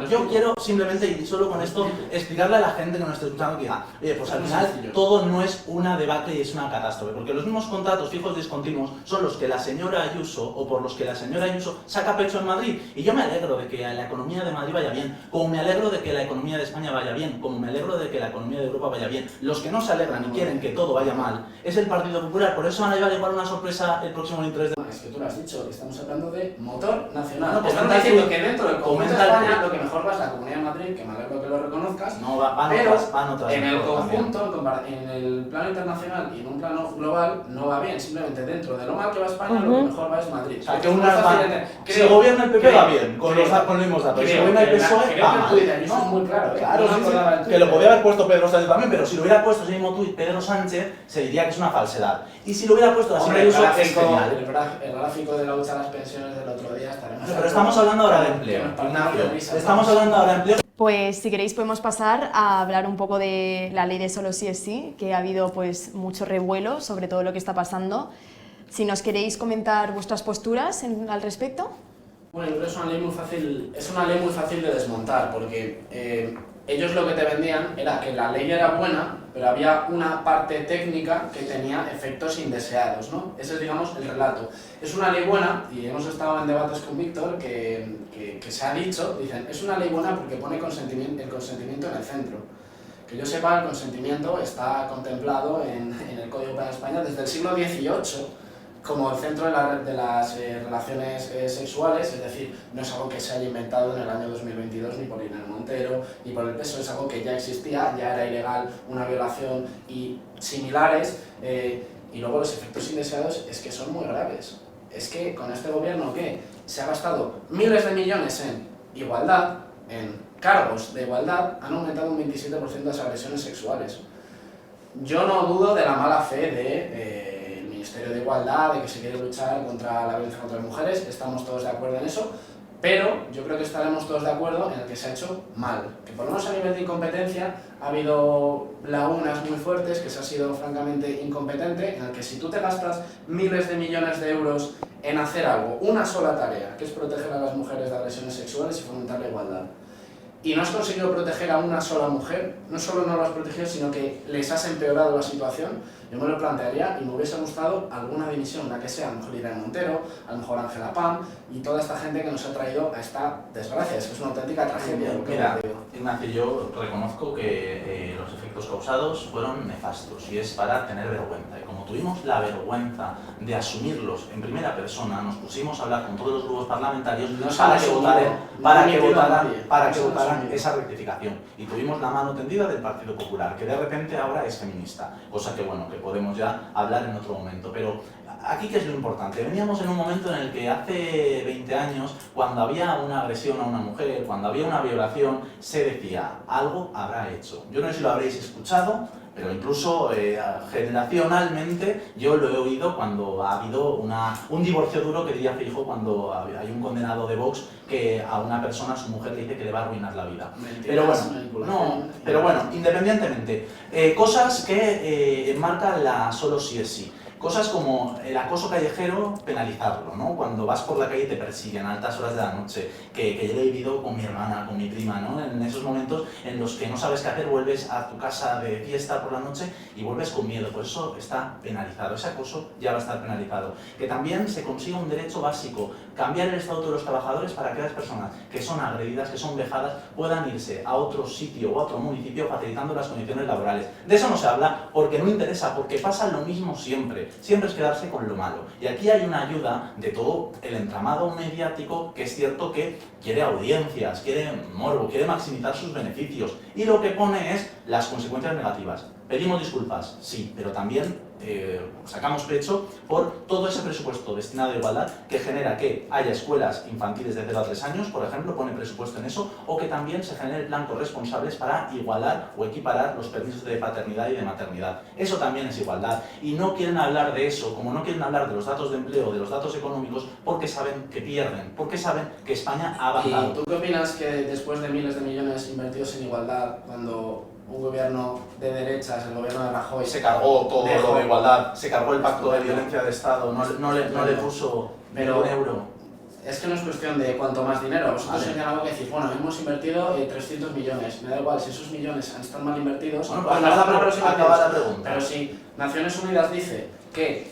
yo quiero simplemente, y solo con esto, explicarle a la gente que nos está escuchando que diga, oye, pues al final todo no es una debacle y es una catástrofe, porque los mismos contratos fijos discontinuos son los que la señora Ayuso, o por los que la señora Ayuso saca pecho en Madrid. Y yo me alegro de que la economía de Madrid vaya bien, como me alegro de que la economía de España vaya bien, como me alegro de que la economía de Europa vaya bien. Los que no se alegran y quieren que todo vaya mal es el Partido Popular, por eso van a llevar igual una sorpresa el próximo 23 de... Es que tú lo has dicho, estamos hablando de motor nacional. No, pues estamos diciendo que dentro del conjunto de España lo que mejor va es la Comunidad de Madrid, que me alegro que lo reconozcas, no, van pero otras en el conjunto, en el plano internacional y en un plano global, no va bien. Simplemente dentro de lo mal que va España, lo que mejor va es Madrid. O sea, que si el gobierno del PP va bien, con los mismos datos. Si el gobierno del PSOE va mal. Eso es muy claro. Claro, que lo podía haber puesto Pedro Sánchez también, pero si lo hubiera puesto ese mismo tuit Pedro Sánchez, se diría que es una falsedad. Y si lo hubiera puesto la señora Ayuso, es genial. El gráfico de la lucha a las pensiones del otro día estaremos... Pero estamos hablando ahora de empleo, Ignacio. Estamos hablando ahora de empleo. Pues si queréis podemos pasar a hablar un poco de la ley de solo sí es sí, que ha habido pues mucho revuelo sobre todo lo que está pasando. Si nos queréis comentar vuestras posturas al respecto. Bueno, yo creo que es una ley muy fácil de desmontar, porque ellos lo que te vendían era que la ley era buena, pero había una parte técnica que tenía efectos indeseados, ¿no? Ese es, digamos, el relato. Es una ley buena, y hemos estado en debates con Víctor, que se ha dicho, dicen, es una ley buena porque pone el consentimiento en el centro. Que yo sepa, el consentimiento está contemplado en el Código Penal de España desde el siglo XVIII, como el centro de las relaciones sexuales, es decir, no es algo que se haya inventado en el año 2022 ni por Irene Montero ni por el PSOE, es algo que ya existía, ya era ilegal una violación y similares, y luego los efectos indeseados es que son muy graves. Es que con este gobierno que se ha gastado miles de millones en igualdad, en cargos de igualdad, han aumentado un 27% las agresiones sexuales. Yo no dudo de la mala fe de Ministerio de Igualdad, de que se quiere luchar contra la violencia contra las mujeres, estamos todos de acuerdo en eso, pero yo creo que estaremos todos de acuerdo en el que se ha hecho mal, que por lo menos a nivel de incompetencia ha habido lagunas muy fuertes, que se ha sido francamente incompetente, en el que si tú te gastas miles de millones de euros en hacer algo, una sola tarea, que es proteger a las mujeres de agresiones sexuales y fomentar la igualdad, y no has conseguido proteger a una sola mujer, no solo no lo has protegido, sino que les has empeorado la situación, yo me lo plantearía y me hubiese gustado alguna dimisión, la que sea, a lo mejor Irene Montero, a lo mejor Ángela Pam y toda esta gente que nos ha traído a esta desgracia, es que es una auténtica tragedia. Mira, Ignacio, yo reconozco que los efectos causados fueron nefastos y es para tener vergüenza. Y como tuvimos la vergüenza de asumirlos en primera persona, nos pusimos a hablar con todos los grupos parlamentarios para que votaran esa rectificación. Y tuvimos la mano tendida del Partido Popular, que de repente ahora es feminista, cosa que bueno, que podemos ya hablar en otro momento. Pero aquí, ¿qué es lo importante? Veníamos en un momento en el que hace 20 años, cuando había una agresión a una mujer, cuando había una violación, se decía, algo habrá hecho. Yo no sé si lo habréis escuchado, pero incluso generacionalmente yo lo he oído cuando ha habido un divorcio duro, que diría Feijóo, cuando hay un condenado de Vox que a una persona, a su mujer, le dice que le va a arruinar la vida. Pero bueno, independientemente, cosas que enmarcan la solo sí es sí. Cosas como el acoso callejero, penalizarlo, ¿no? Cuando vas por la calle y te persiguen a altas horas de la noche, que yo lo he vivido con mi hermana, con mi prima, ¿no? En esos momentos en los que no sabes qué hacer, vuelves a tu casa de fiesta por la noche y vuelves con miedo, por eso está penalizado, ese acoso ya va a estar penalizado. Que también se consiga un derecho básico, cambiar el estatuto de los trabajadores para que las personas que son agredidas, que son vejadas, puedan irse a otro sitio o a otro municipio facilitando las condiciones laborales. De eso no se habla porque no interesa, porque pasa lo mismo siempre. Siempre es quedarse con lo malo. Y aquí hay una ayuda de todo el entramado mediático que es cierto que quiere audiencias, quiere morbo, quiere maximizar sus beneficios. Y lo que pone es las consecuencias negativas. Pedimos disculpas, sí, pero también sacamos pecho por todo ese presupuesto destinado a igualdad que genera que haya escuelas infantiles de 0 a 3 años, por ejemplo, pone presupuesto en eso, o que también se genere el plan corresponsables para igualar o equiparar los permisos de paternidad y de maternidad. Eso también es igualdad. Y no quieren hablar de eso, como no quieren hablar de los datos de empleo, de los datos económicos, porque saben que pierden, porque saben que España ha avanzado. ¿Y tú qué opinas que después de miles de millones invertidos en igualdad, cuando un gobierno de derechas, el gobierno de Rajoy, se cargó todo lo de igualdad, se cargó el pacto de violencia de Estado, no le puso pero un euro? Es que no es cuestión de cuánto más dinero. Vosotros señalado que decís, bueno, hemos invertido 300 millones. Me da igual, si esos millones están mal invertidos... Bueno, pues acaba la pregunta. Pero si Naciones Unidas dice que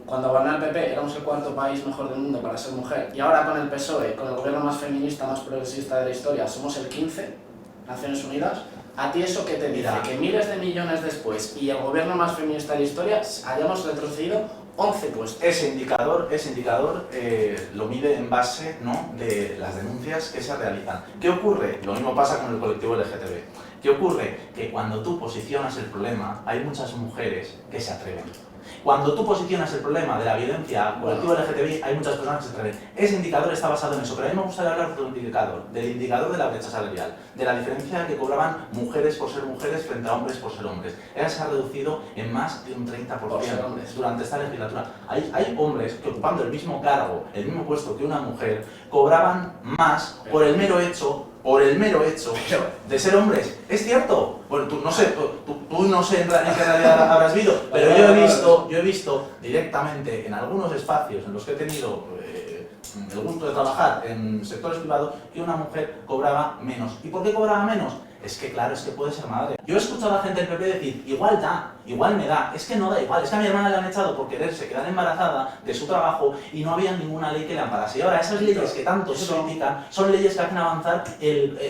cuando gobernaba el PP éramos el 4º país mejor del mundo para ser mujer, y ahora con el PSOE, con el gobierno más feminista, más progresista de la historia, somos el 15, Naciones Unidas... ¿A ti eso qué te dice? Que miles de millones después y el gobierno más feminista de la historia hayamos retrocedido 11 puestos. Ese indicador lo mide en base, ¿no?, de las denuncias que se realizan. ¿Qué ocurre? Lo mismo pasa con el colectivo LGTB. ¿Qué ocurre? Que cuando tú posicionas el problema, hay muchas mujeres que se atreven. Cuando tú posicionas el problema de la violencia al colectivo LGTBI, hay muchas personas que se atreven. Ese indicador está basado en eso, pero a mí me gustaría hablar del indicador de la brecha salarial, de la diferencia que cobraban mujeres por ser mujeres frente a hombres por ser hombres. Esa se ha reducido en más de un 30% durante esta legislatura. Hay hombres que, ocupando el mismo cargo, el mismo puesto que una mujer, cobraban más por el mero hecho de ser hombres. ¿Es cierto? Bueno, tú no sé en qué realidad habrás visto, pero yo he visto directamente en algunos espacios en los que he tenido el gusto de trabajar en sectores privados y una mujer cobraba menos. ¿Y por qué cobraba menos? Es que claro, es que puede ser madre. Yo he escuchado a la gente del PP decir, igual da, igual me da, es que no da igual, es que a mi hermana le han echado por quererse quedar embarazada de su trabajo y no había ninguna ley que le amparase. Y ahora esas leyes que tanto se critican son leyes que hacen avanzar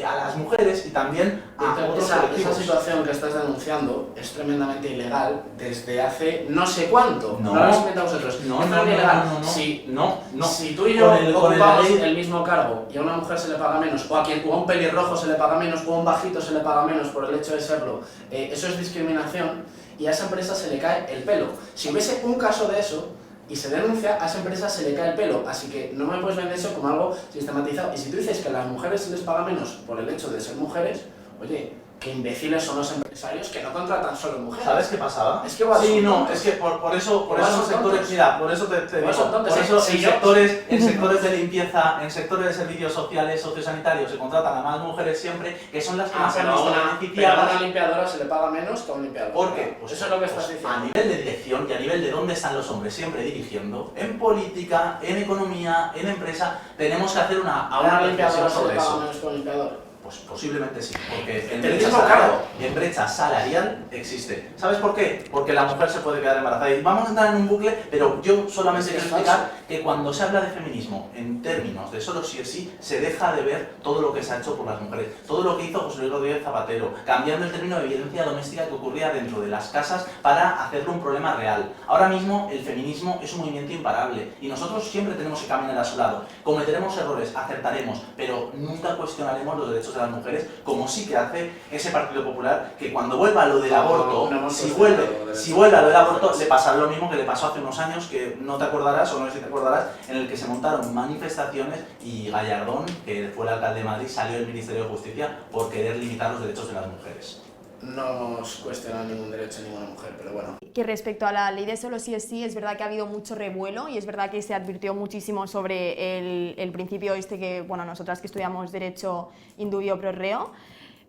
a las mujeres y también a otros colectivos. Esa situación que estás denunciando es tremendamente ilegal desde hace no sé cuánto. No, lo habéis inventado vosotros. No, es no, ilegal. no, no, no. Si, No. si tú y yo ocupamos ley... el mismo cargo y a una mujer se le paga menos, o a un pelirrojo se le paga menos, o a un bajito se le paga menos por el hecho de serlo, eso es discriminación y a esa empresa se le cae el pelo. Si hubiese un caso de eso y se denuncia, a esa empresa se le cae el pelo, así que no me puedes vender eso como algo sistematizado. Y si tú dices que a las mujeres se les paga menos por el hecho de ser mujeres, oye, qué imbéciles son los empresarios que no contratan solo mujeres. ¿Sabes qué pasaba? Es que igual sí, son no, tontos. es que por eso Igual en son sectores, tontos. mira, por eso te Igual son digo, tontos, por eso si en yo- sectores de limpieza, en sectores de servicios sociales, sociosanitarios, se contratan a más mujeres siempre, que son las que más se han pero visto pero a beneficiadas. una limpiadora se le paga menos que a un limpiador. ¿Por qué? Pues eso es lo que estás diciendo. A nivel de dirección y a nivel de dónde están los hombres siempre dirigiendo, en política, en economía, en empresa, tenemos que hacer a una una reflexión limpiadora se sobre le paga eso. menos que a un limpiador. Pues posiblemente sí, porque El mismo cargo. en brecha salarial existe. ¿Sabes por qué? Porque la mujer se puede quedar embarazada. Y vamos a entrar en un bucle, pero yo solamente Es que quiero es explicar falso. que cuando se habla de feminismo en términos de solo sí o sí, se deja de ver todo lo que se ha hecho por las mujeres. Todo lo que hizo José Luis Rodríguez Zapatero, cambiando el término de violencia doméstica que ocurría dentro de las casas para hacerlo un problema real. Ahora mismo el feminismo es un movimiento imparable y nosotros siempre tenemos que caminar a su lado. Cometeremos errores, acertaremos, pero nunca cuestionaremos los derechos de las mujeres, como sí que hace ese Partido Popular, que cuando vuelva a lo del aborto, no hemos si cuestionado vuelve derechos. a lo del aborto, le pasará lo mismo que le pasó hace unos años, que no te acordarás, o no sé si te acordarás, en el que se montaron manifestaciones y Gallardón, que fue el alcalde de Madrid, salió del Ministerio de Justicia por querer limitar los derechos de las mujeres. No hemos cuestionado ningún derecho de ninguna mujer, pero bueno. Que respecto a la ley de solo sí es sí, es verdad que ha habido mucho revuelo y es verdad que se advirtió muchísimo sobre el principio este que, bueno, nosotras que estudiamos Derecho indubio pro reo,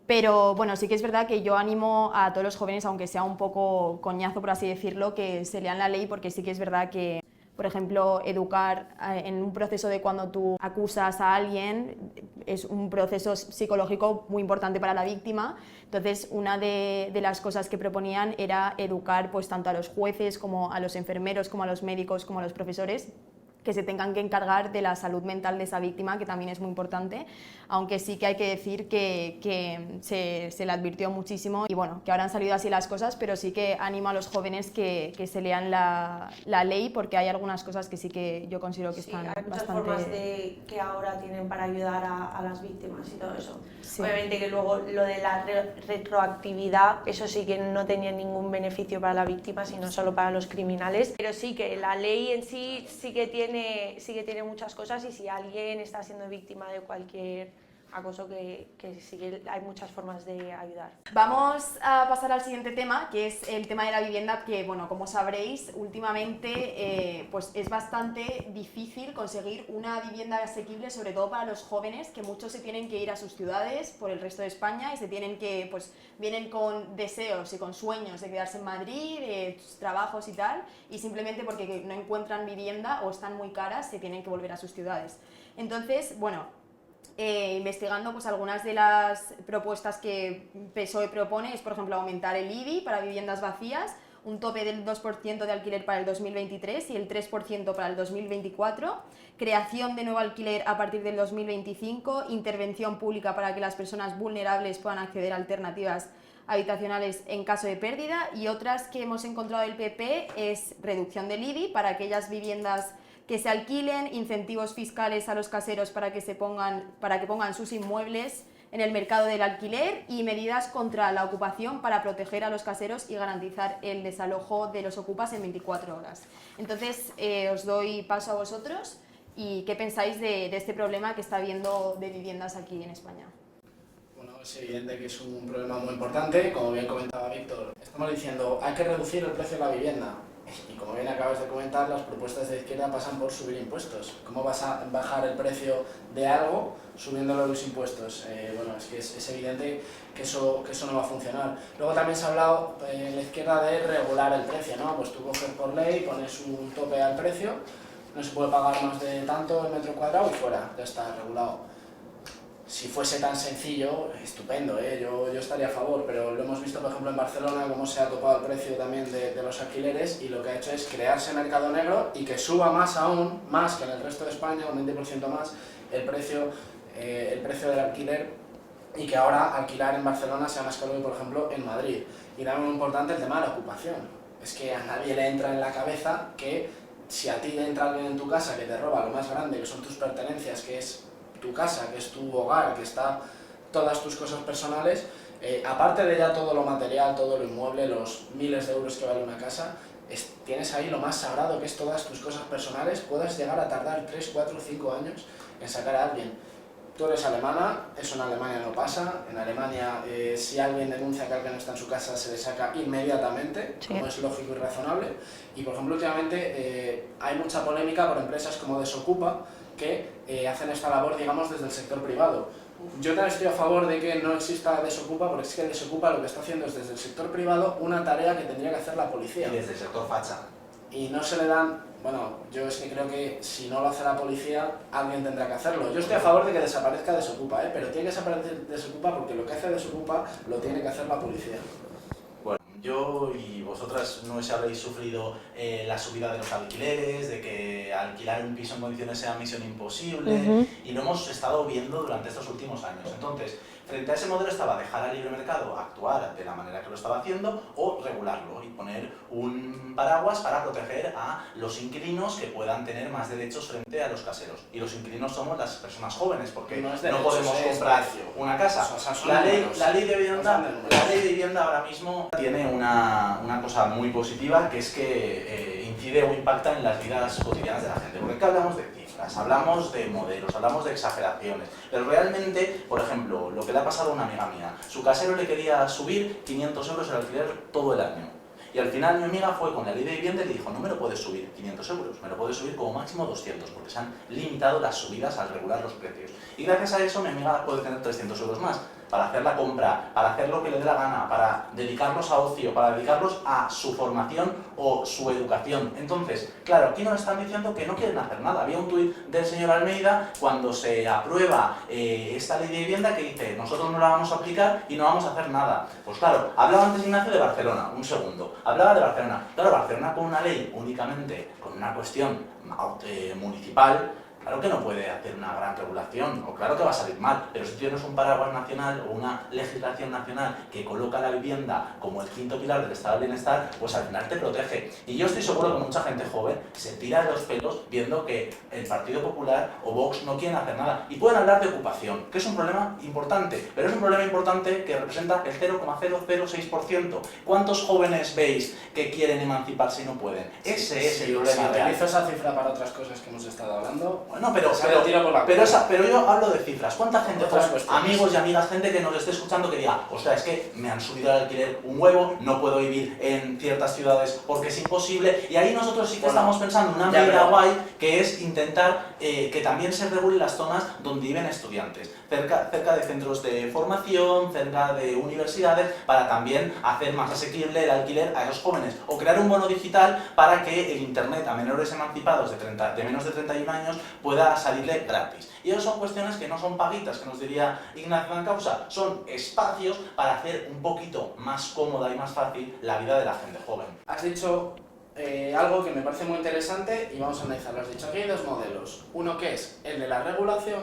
pero bueno, sí que es verdad que yo animo a todos los jóvenes, aunque sea un poco coñazo por así decirlo, que se lean la ley, porque sí que es verdad que, por ejemplo, educar en un proceso de cuando tú acusas a alguien es un proceso psicológico muy importante para la víctima. Entonces, una de las cosas que proponían era educar pues, tanto a los jueces como a los enfermeros, como a los médicos, como a los profesores, que se tengan que encargar de la salud mental de esa víctima, que también es muy importante, aunque sí que hay que decir que se le advirtió muchísimo y bueno, que ahora han salido así las cosas, pero sí que animo a los jóvenes que se lean la ley, porque hay algunas cosas que sí que yo considero que están hay muchas bastante... formas que ahora tienen para ayudar a las víctimas y todo eso. Sí. Obviamente que luego lo de la retroactividad, eso sí que no tenía ningún beneficio para la víctima, sino solo para los criminales, pero sí que la ley en sí sí que tiene muchas cosas y si alguien está siendo víctima de cualquier acoso, que sí que hay muchas formas de ayudar. Vamos a pasar al siguiente tema, que es el tema de la vivienda, que bueno, como sabréis, últimamente pues es bastante difícil conseguir una vivienda asequible, sobre todo para los jóvenes, que muchos se tienen que ir a sus ciudades por el resto de España y se tienen que, pues vienen con deseos y con sueños de quedarse en Madrid, sus trabajos y tal, y simplemente porque no encuentran vivienda o están muy caras, se tienen que volver a sus ciudades. Entonces, bueno, investigando pues algunas de las propuestas que PSOE propone es, por ejemplo, aumentar el IBI para viviendas vacías, un tope del 2% de alquiler para el 2023 y el 3% para el 2024, creación de nuevo alquiler a partir del 2025, intervención pública para que las personas vulnerables puedan acceder a alternativas habitacionales en caso de pérdida, y otras que hemos encontrado del PP es reducción del IBI para aquellas viviendas que se alquilen, incentivos fiscales a los caseros para que pongan sus inmuebles en el mercado del alquiler y medidas contra la ocupación para proteger a los caseros y garantizar el desalojo de los ocupas en 24 horas. Entonces, os doy paso a vosotros y qué pensáis de este problema que está habiendo de viviendas aquí en España. Bueno, es evidente que es un problema muy importante, como bien comentaba Víctor. Estamos diciendo, hay que reducir el precio de la vivienda. Y como bien acabas de comentar, las propuestas de izquierda pasan por subir impuestos. ¿Cómo vas a bajar el precio de algo subiéndolo los impuestos? Bueno, es que es evidente que eso no va a funcionar. Luego también se ha hablado en la izquierda de regular el precio, ¿no? Pues tú coges por ley, pones un tope al precio, no se puede pagar más de tanto el metro cuadrado y fuera, ya está regulado. Si fuese tan sencillo, estupendo, yo estaría a favor, pero lo hemos visto por ejemplo en Barcelona cómo se ha topado el precio también de los alquileres y lo que ha hecho es crearse mercado negro y que suba más aún, más que en el resto de España, un 20% más, el precio del alquiler y que ahora alquilar en Barcelona sea más caro que por ejemplo en Madrid. Y también muy importante el tema de la ocupación, es que a nadie le entra en la cabeza que si a ti entra alguien en tu casa que te roba lo más grande, que son tus pertenencias, que es tu casa, que es tu hogar, que está todas tus cosas personales, aparte de ya todo lo material, todo lo inmueble, los miles de euros que vale una casa, tienes ahí lo más sagrado que es todas tus cosas personales, puedas llegar a tardar 3, 4, 5 años en sacar a alguien. Tú eres alemana, eso en Alemania no pasa, en Alemania si alguien denuncia que alguien no está en su casa se le saca inmediatamente, sí, como es lógico y razonable, y por ejemplo últimamente hay mucha polémica por empresas como Desokupa, que hacen esta labor, digamos, desde el sector privado. Yo también estoy a favor de que no exista Desokupa, porque es que Desokupa lo que está haciendo es desde el sector privado una tarea que tendría que hacer la policía. Y desde el sector facha. Y no se le dan, bueno, yo es que creo que si no lo hace la policía, alguien tendrá que hacerlo. Yo estoy a favor de que desaparezca Desokupa, pero tiene que desaparecer Desokupa porque lo que hace Desokupa lo tiene que hacer la policía. Bueno, yo y vosotras no sé si habréis sufrido la subida de los alquileres, de que alquilar un piso en condiciones sea misión imposible, y lo hemos estado viendo durante estos últimos años. Entonces, frente a ese modelo estaba dejar al libre mercado actuar de la manera que lo estaba haciendo o regularlo y poner un paraguas para proteger a los inquilinos que puedan tener más derechos frente a los caseros. Y los inquilinos somos las personas jóvenes, porque no podemos comprar una casa. La ley de vivienda ahora mismo tiene una cosa muy positiva, que es que incide o impacta en las vidas cotidianas de la gente. Porque acá hablamos de cifras, hablamos de modelos, hablamos de exageraciones, pero realmente, por ejemplo, lo que le ha pasado a una amiga mía, su casero le quería subir 500 euros el alquiler todo el año. Y al final mi amiga fue con la ley de vivienda y le dijo, no me lo puedes subir 500 euros, me lo puedes subir como máximo 200, porque se han limitado las subidas al regular los precios. Y gracias a eso mi amiga puede tener 300 euros más para hacer la compra, para hacer lo que le dé la gana, para dedicarlos a ocio, para dedicarlos a su formación o su educación. Entonces, claro, aquí nos están diciendo que no quieren hacer nada. Había un tuit del señor Almeida cuando se aprueba esta ley de vivienda que dice, nosotros no la vamos a aplicar y no vamos a hacer nada. Pues claro, hablaba antes Ignacio de Barcelona, un segundo. Hablaba de Barcelona. Claro, Barcelona con una ley únicamente, con una cuestión municipal, claro que no puede hacer una gran regulación, o claro que va a salir mal, pero si tienes un paraguas nacional o una legislación nacional que coloca la vivienda como el quinto pilar del estado del bienestar, pues al final te protege. Y yo estoy seguro que mucha gente joven se tira de los pelos viendo que el Partido Popular o Vox no quieren hacer nada. Y pueden hablar de ocupación, que es un problema importante, pero es un problema importante que representa el 0,006%. ¿Cuántos jóvenes veis que quieren emanciparse y no pueden? Ese es el problema real. Utilizo esa cifra para otras cosas que hemos estado hablando. Bueno, pero yo hablo de cifras. ¿Cuánta gente, amigos y amigas, gente que nos esté escuchando que diga, ostras, es que me han subido el alquiler un huevo, no puedo vivir en ciertas ciudades porque es imposible? Y ahí nosotros sí que estamos pensando en una medida guay, que es intentar que también se regulen las zonas donde viven estudiantes, cerca de centros de formación, cerca de universidades, para también hacer más asequible el alquiler a esos jóvenes, o crear un bono digital para que el internet a menores emancipados de menos de 31 años pueda salirle gratis. Y eso son cuestiones que no son paguitas, que nos diría Ignacio Ancausa, son espacios para hacer un poquito más cómoda y más fácil la vida de la gente joven. Has dicho algo que me parece muy interesante y vamos a analizarlo. Has dicho que hay dos modelos, uno que es el de la regulación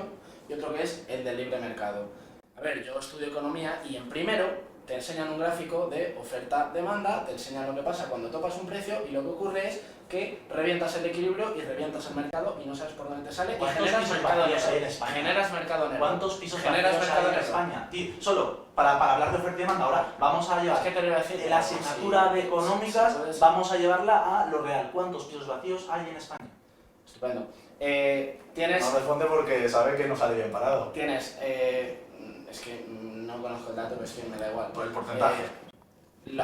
y otro que es el del libre mercado. A ver, yo estudio economía y en primero te enseñan un gráfico de oferta-demanda, te enseñan lo que pasa cuando topas un precio y lo que ocurre es que revientas el equilibrio y revientas el mercado y no sabes por dónde te sale y generas mercado negro. Generas mercado negro. ¿Cuántos pisos generas mercado en España? Y solo para hablar de oferta y demanda, ahora vamos a llevar la asignatura de económicas, vamos a llevarla a lo real. ¿Cuántos pisos vacíos hay en España? Estupendo. No responde porque sabe que no sale bien parado. Tienes, es que no conozco el dato, pero es que me da igual. Por el porcentaje.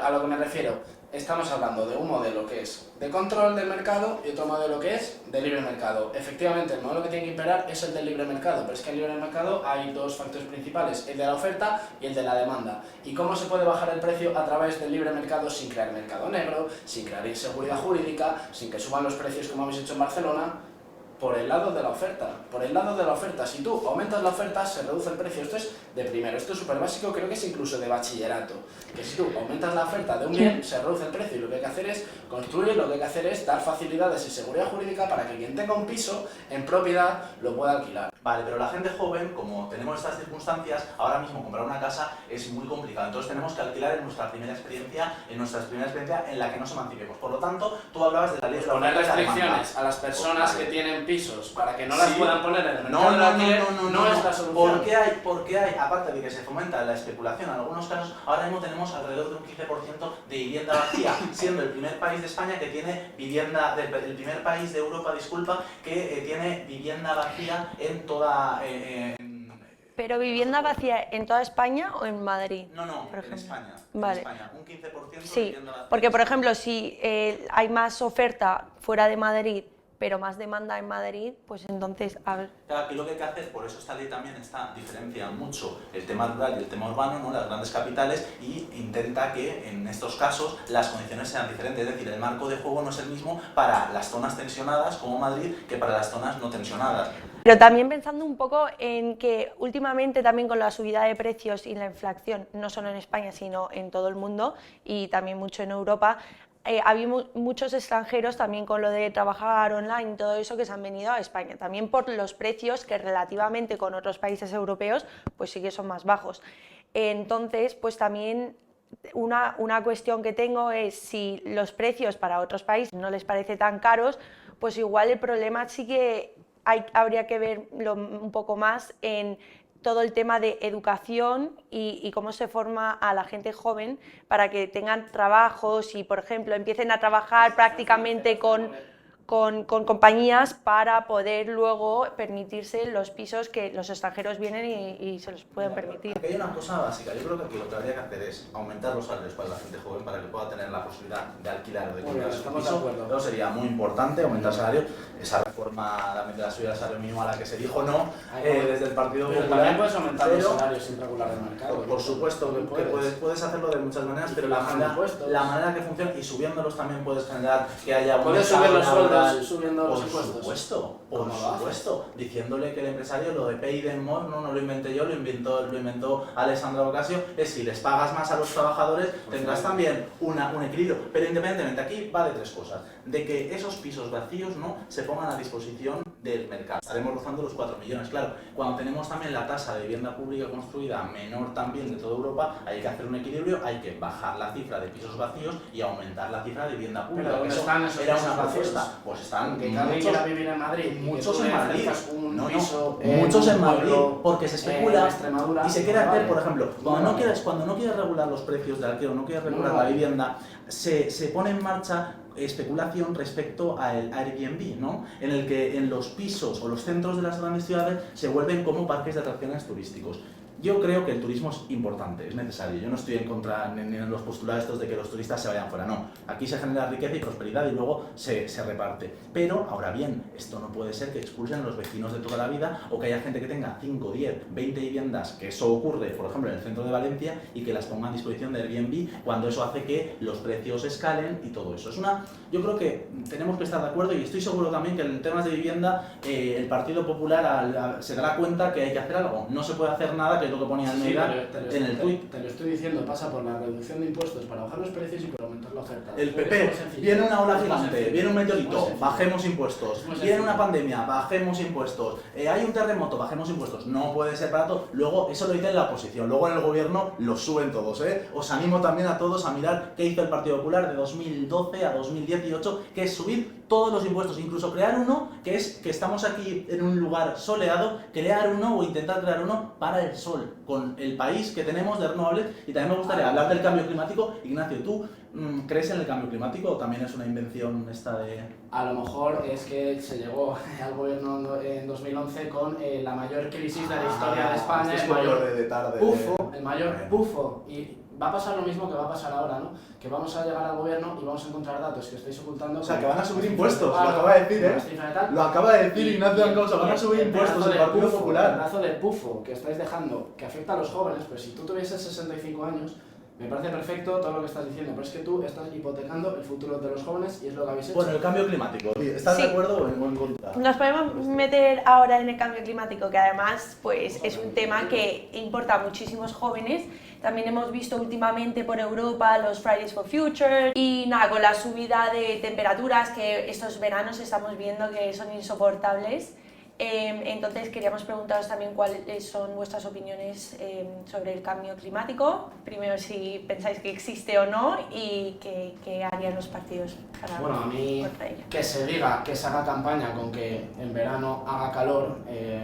A lo que me refiero, estamos hablando de un modelo que es de control del mercado y otro modelo que es de libre mercado. Efectivamente, el modelo que tiene que imperar es el del libre mercado, pero es que en el libre mercado hay dos factores principales, el de la oferta y el de la demanda. ¿Y cómo se puede bajar el precio a través del libre mercado sin crear mercado negro, sin crear inseguridad jurídica, sin que suban los precios como habéis hecho en Barcelona? por el lado de la oferta. Por el lado de la oferta. Si tú aumentas la oferta, se reduce el precio. Esto es de primero. Esto es súper básico, creo que es incluso de bachillerato. Que si tú aumentas la oferta de un bien, se reduce el precio. Y lo que hay que hacer es construir, lo que hay que hacer es dar facilidades y seguridad jurídica para que quien tenga un piso en propiedad lo pueda alquilar. Vale, pero la gente joven, como tenemos estas circunstancias, ahora mismo comprar una casa es muy complicado. Entonces tenemos que alquilar en nuestra primera experiencia en la que nos emancipemos. Por lo tanto, tú hablabas de la ley de la Poner oferta y la demanda. restricciones a las personas Vale. que tienen pisos para que no las Sí. puedan poner en el mercado del alquiler no es la solución. ¿Por qué hay, aparte de que se fomenta la especulación en algunos casos, ahora mismo tenemos alrededor de un 15% de vivienda vacía, siendo el primer país de España que tiene vivienda, el primer país de Europa, disculpa, que tiene vivienda vacía en toda... ¿Pero vivienda vacía en toda España o en Madrid? No, por en ejemplo? España. Vale. En España, un 15% de Sí, vivienda vacía. porque por ejemplo, si hay más oferta fuera de Madrid, pero más demanda en Madrid, pues entonces, a ver... Claro, aquí lo que hay que hacer, por eso esta ley también diferencia mucho el tema rural y el tema urbano, ¿no? Las grandes capitales, y intenta que en estos casos las condiciones sean diferentes, es decir, el marco de juego no es el mismo para las zonas tensionadas como Madrid que para las zonas no tensionadas. Pero también pensando un poco en que últimamente también con la subida de precios y la inflación, no solo en España, sino en todo el mundo y también mucho en Europa, había muchos extranjeros también con lo de trabajar online y todo eso que se han venido a España, también por los precios que relativamente con otros países europeos pues sí que son más bajos. Entonces, pues también una cuestión que tengo es si los precios para otros países no les parece tan caros, pues igual el problema sí que habría que verlo un poco más en todo el tema de educación y cómo se forma a la gente joven para que tengan trabajos y, por ejemplo, empiecen a trabajar prácticamente con compañías para poder luego permitirse los pisos que los extranjeros vienen y se los pueden permitir. Aquí hay una cosa básica, yo creo que aquí lo que habría que hacer es aumentar los salarios para la gente joven para que pueda tener la posibilidad de alquilar o de comprar su estamos de piso. acuerdo. Eso sería muy importante, aumentar salarios. Esa reforma de la subida del salario mínimo a la que se dijo no desde el Partido Pero Popular. también puedes aumentar los pero, salarios sin regular el mercado. por supuesto que puedes hacerlo de muchas maneras, pero la manera que funciona, y subiéndolos también puedes generar que haya un puedes subir los mercado laboral. sueldos subiendo los impuestos. Por supuesto, diciéndole que el empresario lo de pay them more no lo inventé yo, lo inventó Alessandro Ocasio, es si les pagas más a los trabajadores tendrás también un equilibrio, pero independientemente aquí va de tres cosas, de que esos pisos vacíos no se pongan a disposición del mercado. Estaremos rozando los 4 millones, claro, cuando tenemos también la tasa de vivienda pública construida menor también de toda Europa, hay que hacer un equilibrio, hay que bajar la cifra de pisos vacíos y aumentar la cifra de vivienda pública. Pero ¿dónde eso están esos era pisos una vacíos? propuesta, pues están Que cada quiera vivir en Madrid. muchos en Madrid, Muchos muchos en Madrid, porque se especula Extremadura, y se quiere hacer, vale. por ejemplo, cuando no quieres regular los precios del alquiler, no quieres regular la vivienda, se pone en marcha especulación respecto al Airbnb, ¿no? En el que en los pisos o los centros de las grandes ciudades se vuelven como parques de atracciones turísticos. Yo creo que el turismo es importante, es necesario. Yo no estoy en contra ni en los postulados estos de que los turistas se vayan fuera, no. Aquí se genera riqueza y prosperidad y luego se reparte. Pero, ahora bien, esto no puede ser que expulsen a los vecinos de toda la vida o que haya gente que tenga 5, 10, 20 viviendas, que eso ocurre, por ejemplo, en el centro de Valencia, y que las ponga a disposición de Airbnb cuando eso hace que los precios escalen y todo eso. Yo creo que tenemos que estar de acuerdo y estoy seguro también que en temas de vivienda el Partido Popular se dará cuenta que hay que hacer algo. No se puede hacer nada, que es lo que ponía Almeida en el tuit. Te lo estoy diciendo, pasa por la reducción de impuestos para bajar los precios y por aumentar la oferta. El Es PP, muy sencillo. viene una ola Es muy gigante, sencillo. viene un Es muy meteorito, sencillo. bajemos impuestos. Es muy Viene una sencillo. pandemia, bajemos impuestos. Hay un terremoto, bajemos impuestos. No puede ser para todo. Luego, eso lo dice la oposición. Luego en el gobierno lo suben todos, ¿eh? Os animo también a todos a mirar qué hizo el Partido Popular de 2012 a 2018, que es subir todos los impuestos, incluso crear uno, que es que estamos aquí en un lugar soleado, crear uno o intentar crear uno para el sol, con el país que tenemos de renovables. Y también me gustaría hablar del cambio climático. Ignacio, ¿tú crees en el cambio climático o también es una invención esta de...? A lo mejor es que se llegó al gobierno en 2011 con la mayor crisis de la historia de España, el mayor pufo, el mayor pufo. Y va a pasar lo mismo que va a pasar ahora, ¿no? Que vamos a llegar al gobierno y vamos a encontrar datos que estáis ocultando. O sea, que como van a subir las impuestos, cifras lo de acaba de decir, las cifras de tal. Lo acaba de decir Y- Ignacio y- Ancausa, van a y subir el impuestos pedazo el de Partido pufo, Popular. El pedazo de pufo que estáis dejando, que afecta a los jóvenes, pues si tú tuvieses 65 años, Me parece perfecto todo lo que estás diciendo, pero es que tú estás hipotecando el futuro de los jóvenes y es lo que habéis hecho. Bueno, el cambio climático, ¿estás Sí. de acuerdo o en contra? Nos podemos meter ahora en el cambio climático, que además pues, es un tema que importa a muchísimos jóvenes. También hemos visto últimamente por Europa los Fridays for Future y nada, con la subida de temperaturas que estos veranos estamos viendo que son insoportables. Entonces queríamos preguntaros también cuáles son vuestras opiniones sobre el cambio climático. Primero si pensáis que existe o no y qué harían los partidos para Bueno, a mí contra ello. que se diga, que se haga campaña con que en verano haga calor,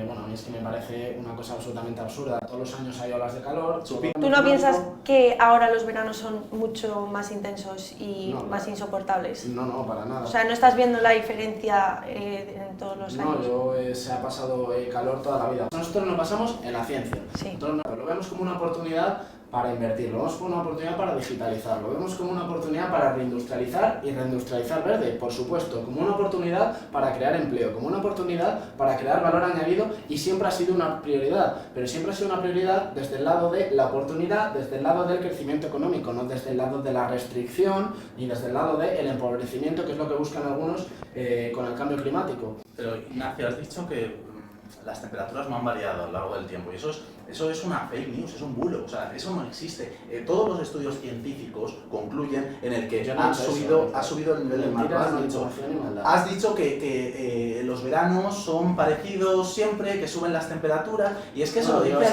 bueno, a mí es que me parece una cosa absolutamente absurda. Todos los años hay olas de calor. ¿Tú no piensas que ahora los veranos son mucho más intensos y No, más insoportables? No, para nada. O sea, ¿no estás viendo la diferencia en todos los años? No, se ha pasado calor toda la vida. Nosotros nos basamos en la ciencia. Sí. Nosotros lo vemos como una oportunidad para invertir, lo vemos como una oportunidad para digitalizar, lo vemos como una oportunidad para reindustrializar y reindustrializar verde, por supuesto, como una oportunidad para crear empleo, como una oportunidad para crear valor añadido y siempre ha sido una prioridad, pero siempre ha sido una prioridad desde el lado de la oportunidad, desde el lado del crecimiento económico, no desde el lado de la restricción ni desde el lado del empobrecimiento, que es lo que buscan algunos con el cambio climático. Pero Ignacio, has dicho que las temperaturas no han variado a lo largo del tiempo y eso es una fake news, es un bulo, o sea, eso no existe. Todos los estudios científicos concluyen en el que Yo no he dicho eso, ha subido el nivel del mar. Mentiras, Has dicho, manipulación y maldad. has dicho que los veranos son parecidos siempre, que suben las temperaturas y es que eso No, lo dice...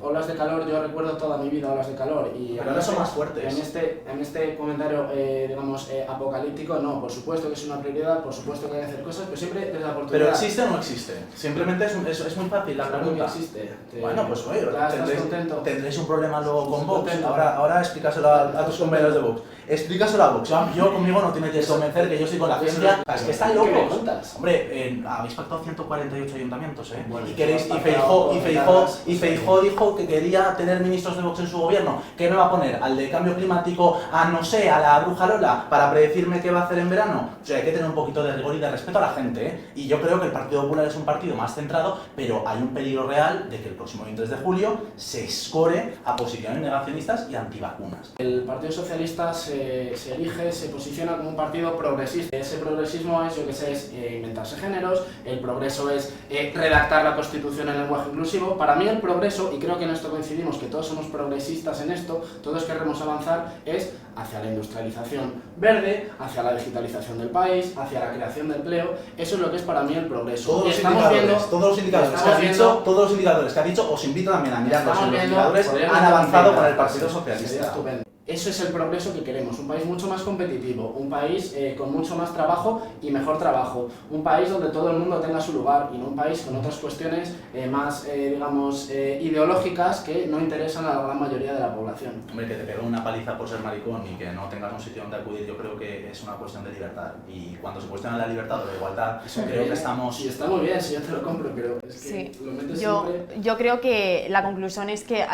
olas de calor, yo recuerdo toda mi vida olas de calor y Pero ahora son más fuertes. En este comentario, digamos, apocalíptico, no, por supuesto que es una prioridad, por supuesto que hay que hacer cosas, pero siempre desde la oportunidad. ¿Pero existe o no existe? Simplemente es muy fácil la Claro que pregunta. existe. Bueno, pues oye, ¿Ya estás contento? tendréis un problema luego con Estoy Vox. contento. Ahora explícaselo a tus compañeros de Vox. Explícaselo a Vox. Yo conmigo no tienes que convencer que yo estoy con la ciencia. Es que están ¿Qué me locos. cuentas? Hombre, habéis pactado 148 ayuntamientos, ¿eh? Bueno, y queréis, hemos pactado y Feijóo dijo que quería tener ministros de Vox en su gobierno. ¿Qué me va a poner? ¿Al de cambio climático? No sé, a la bruja Lola, para predecirme qué va a hacer en verano. O sea, hay que tener un poquito de rigor y de respeto a la gente, ¿eh? Y yo creo que el Partido Popular es un partido más centrado, pero hay un peligro real de que el próximo 23 de julio se escore a posiciones negacionistas y antivacunas. El Partido Socialista se elige, se posiciona como un partido progresista. Ese progresismo es, yo que sé, es inventarse géneros, el progreso es redactar la Constitución en lenguaje inclusivo. Para mí el progreso, y creo que en esto coincidimos, que todos somos progresistas en esto, todos queremos avanzar, es hacia la industrialización verde, hacia la digitalización del país, hacia la creación de empleo. Eso es lo que es para mí el progreso. Todos Y los estamos indicadores, viendo- todos los indicadores estamos que ha dicho, os invito también a mirarlos. Estamos Los viendo indicadores poder han avanzado con el multiplicar, Partido sería Socialista. estupendo. Eso es el progreso que queremos, un país mucho más competitivo, un país con mucho más trabajo y mejor trabajo, un país donde todo el mundo tenga su lugar y no un país con otras cuestiones más, digamos, ideológicas que no interesan a la gran mayoría de la población. Hombre, que te pegue una paliza por ser maricón y que no tengas un sitio donde acudir, yo creo que es una cuestión de libertad. Y cuando se cuestiona la libertad o la igualdad, creo que estamos... Sí, está muy bien, sí, yo te lo compro, pero es que Sí, lo metes yo siempre... creo que la conclusión es que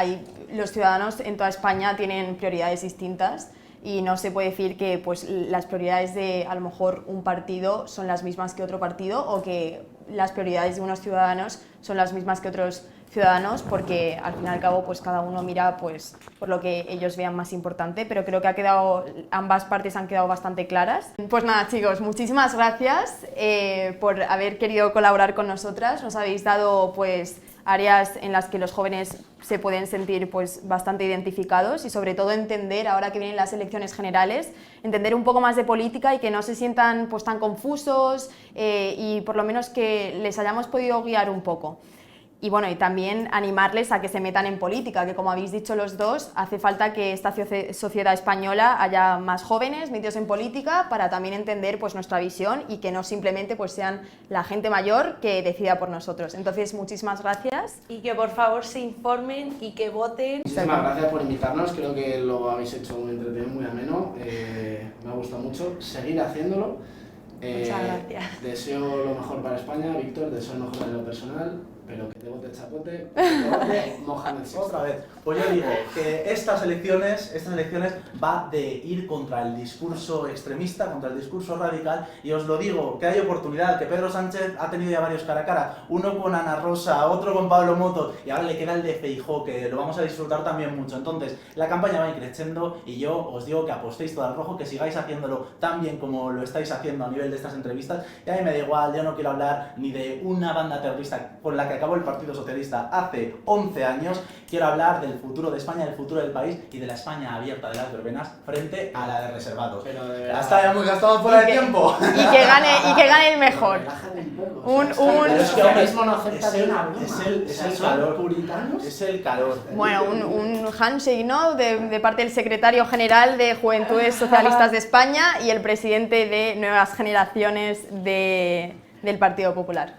los ciudadanos en toda España tienen prioridades distintas y no se puede decir que pues, las prioridades de a lo mejor un partido son las mismas que otro partido o que las prioridades de unos ciudadanos son las mismas que otros ciudadanos, porque al fin y al cabo pues cada uno mira pues por lo que ellos vean más importante, pero creo que ambas partes han quedado bastante claras. Pues nada, chicos, muchísimas gracias por haber querido colaborar con nosotras. Nos habéis dado pues áreas en las que los jóvenes se pueden sentir pues bastante identificados y sobre todo entender, ahora que vienen las elecciones generales, entender un poco más de política y que no se sientan pues tan confusos y por lo menos que les hayamos podido guiar un poco. Y bueno, y también animarles a que se metan en política, que como habéis dicho los dos, hace falta que esta sociedad española haya más jóvenes metidos en política para también entender pues nuestra visión y que no simplemente pues sean la gente mayor que decida por nosotros. Entonces, muchísimas gracias. Y que por favor se informen y que voten. Muchísimas gracias por invitarnos, creo que lo habéis hecho muy entretenido, muy ameno, me ha gustado mucho, seguir haciéndolo. Muchas gracias. Deseo lo mejor para España, Víctor, deseo lo mejor en lo personal pero que te vote Chapote, que te vote Mohamed VI. Otra vez. Pues yo digo que estas elecciones va de ir contra el discurso extremista, contra el discurso radical, y os lo digo, que hay oportunidad, que Pedro Sánchez ha tenido ya varios cara a cara, uno con Ana Rosa, otro con Pablo Motos, y ahora le queda el de Feijóo, que lo vamos a disfrutar también mucho. Entonces, la campaña va a ir creciendo, y yo os digo que apostéis todo al rojo, que sigáis haciéndolo tan bien como lo estáis haciendo a nivel de estas entrevistas, y a mí me da igual, yo no quiero hablar ni de una banda terrorista con la que acabó el Partido Socialista hace 11 años, quiero hablar del futuro de España, del futuro del país y de la España abierta de las verbenas frente a la de reservados. Pero de Ya verdad. está, ya hemos gastado fuera de tiempo. Y que gane el mejor. Relájate un poco. Un- O sea, un- el Es que, hombre, socialismo no acepta ni una broma. es el O sea, son calor. puritanos. Es el calor. Bueno, un handshake, ¿no? De parte del secretario general de Juventudes Socialistas de España y el presidente de Nuevas Generaciones del Partido Popular.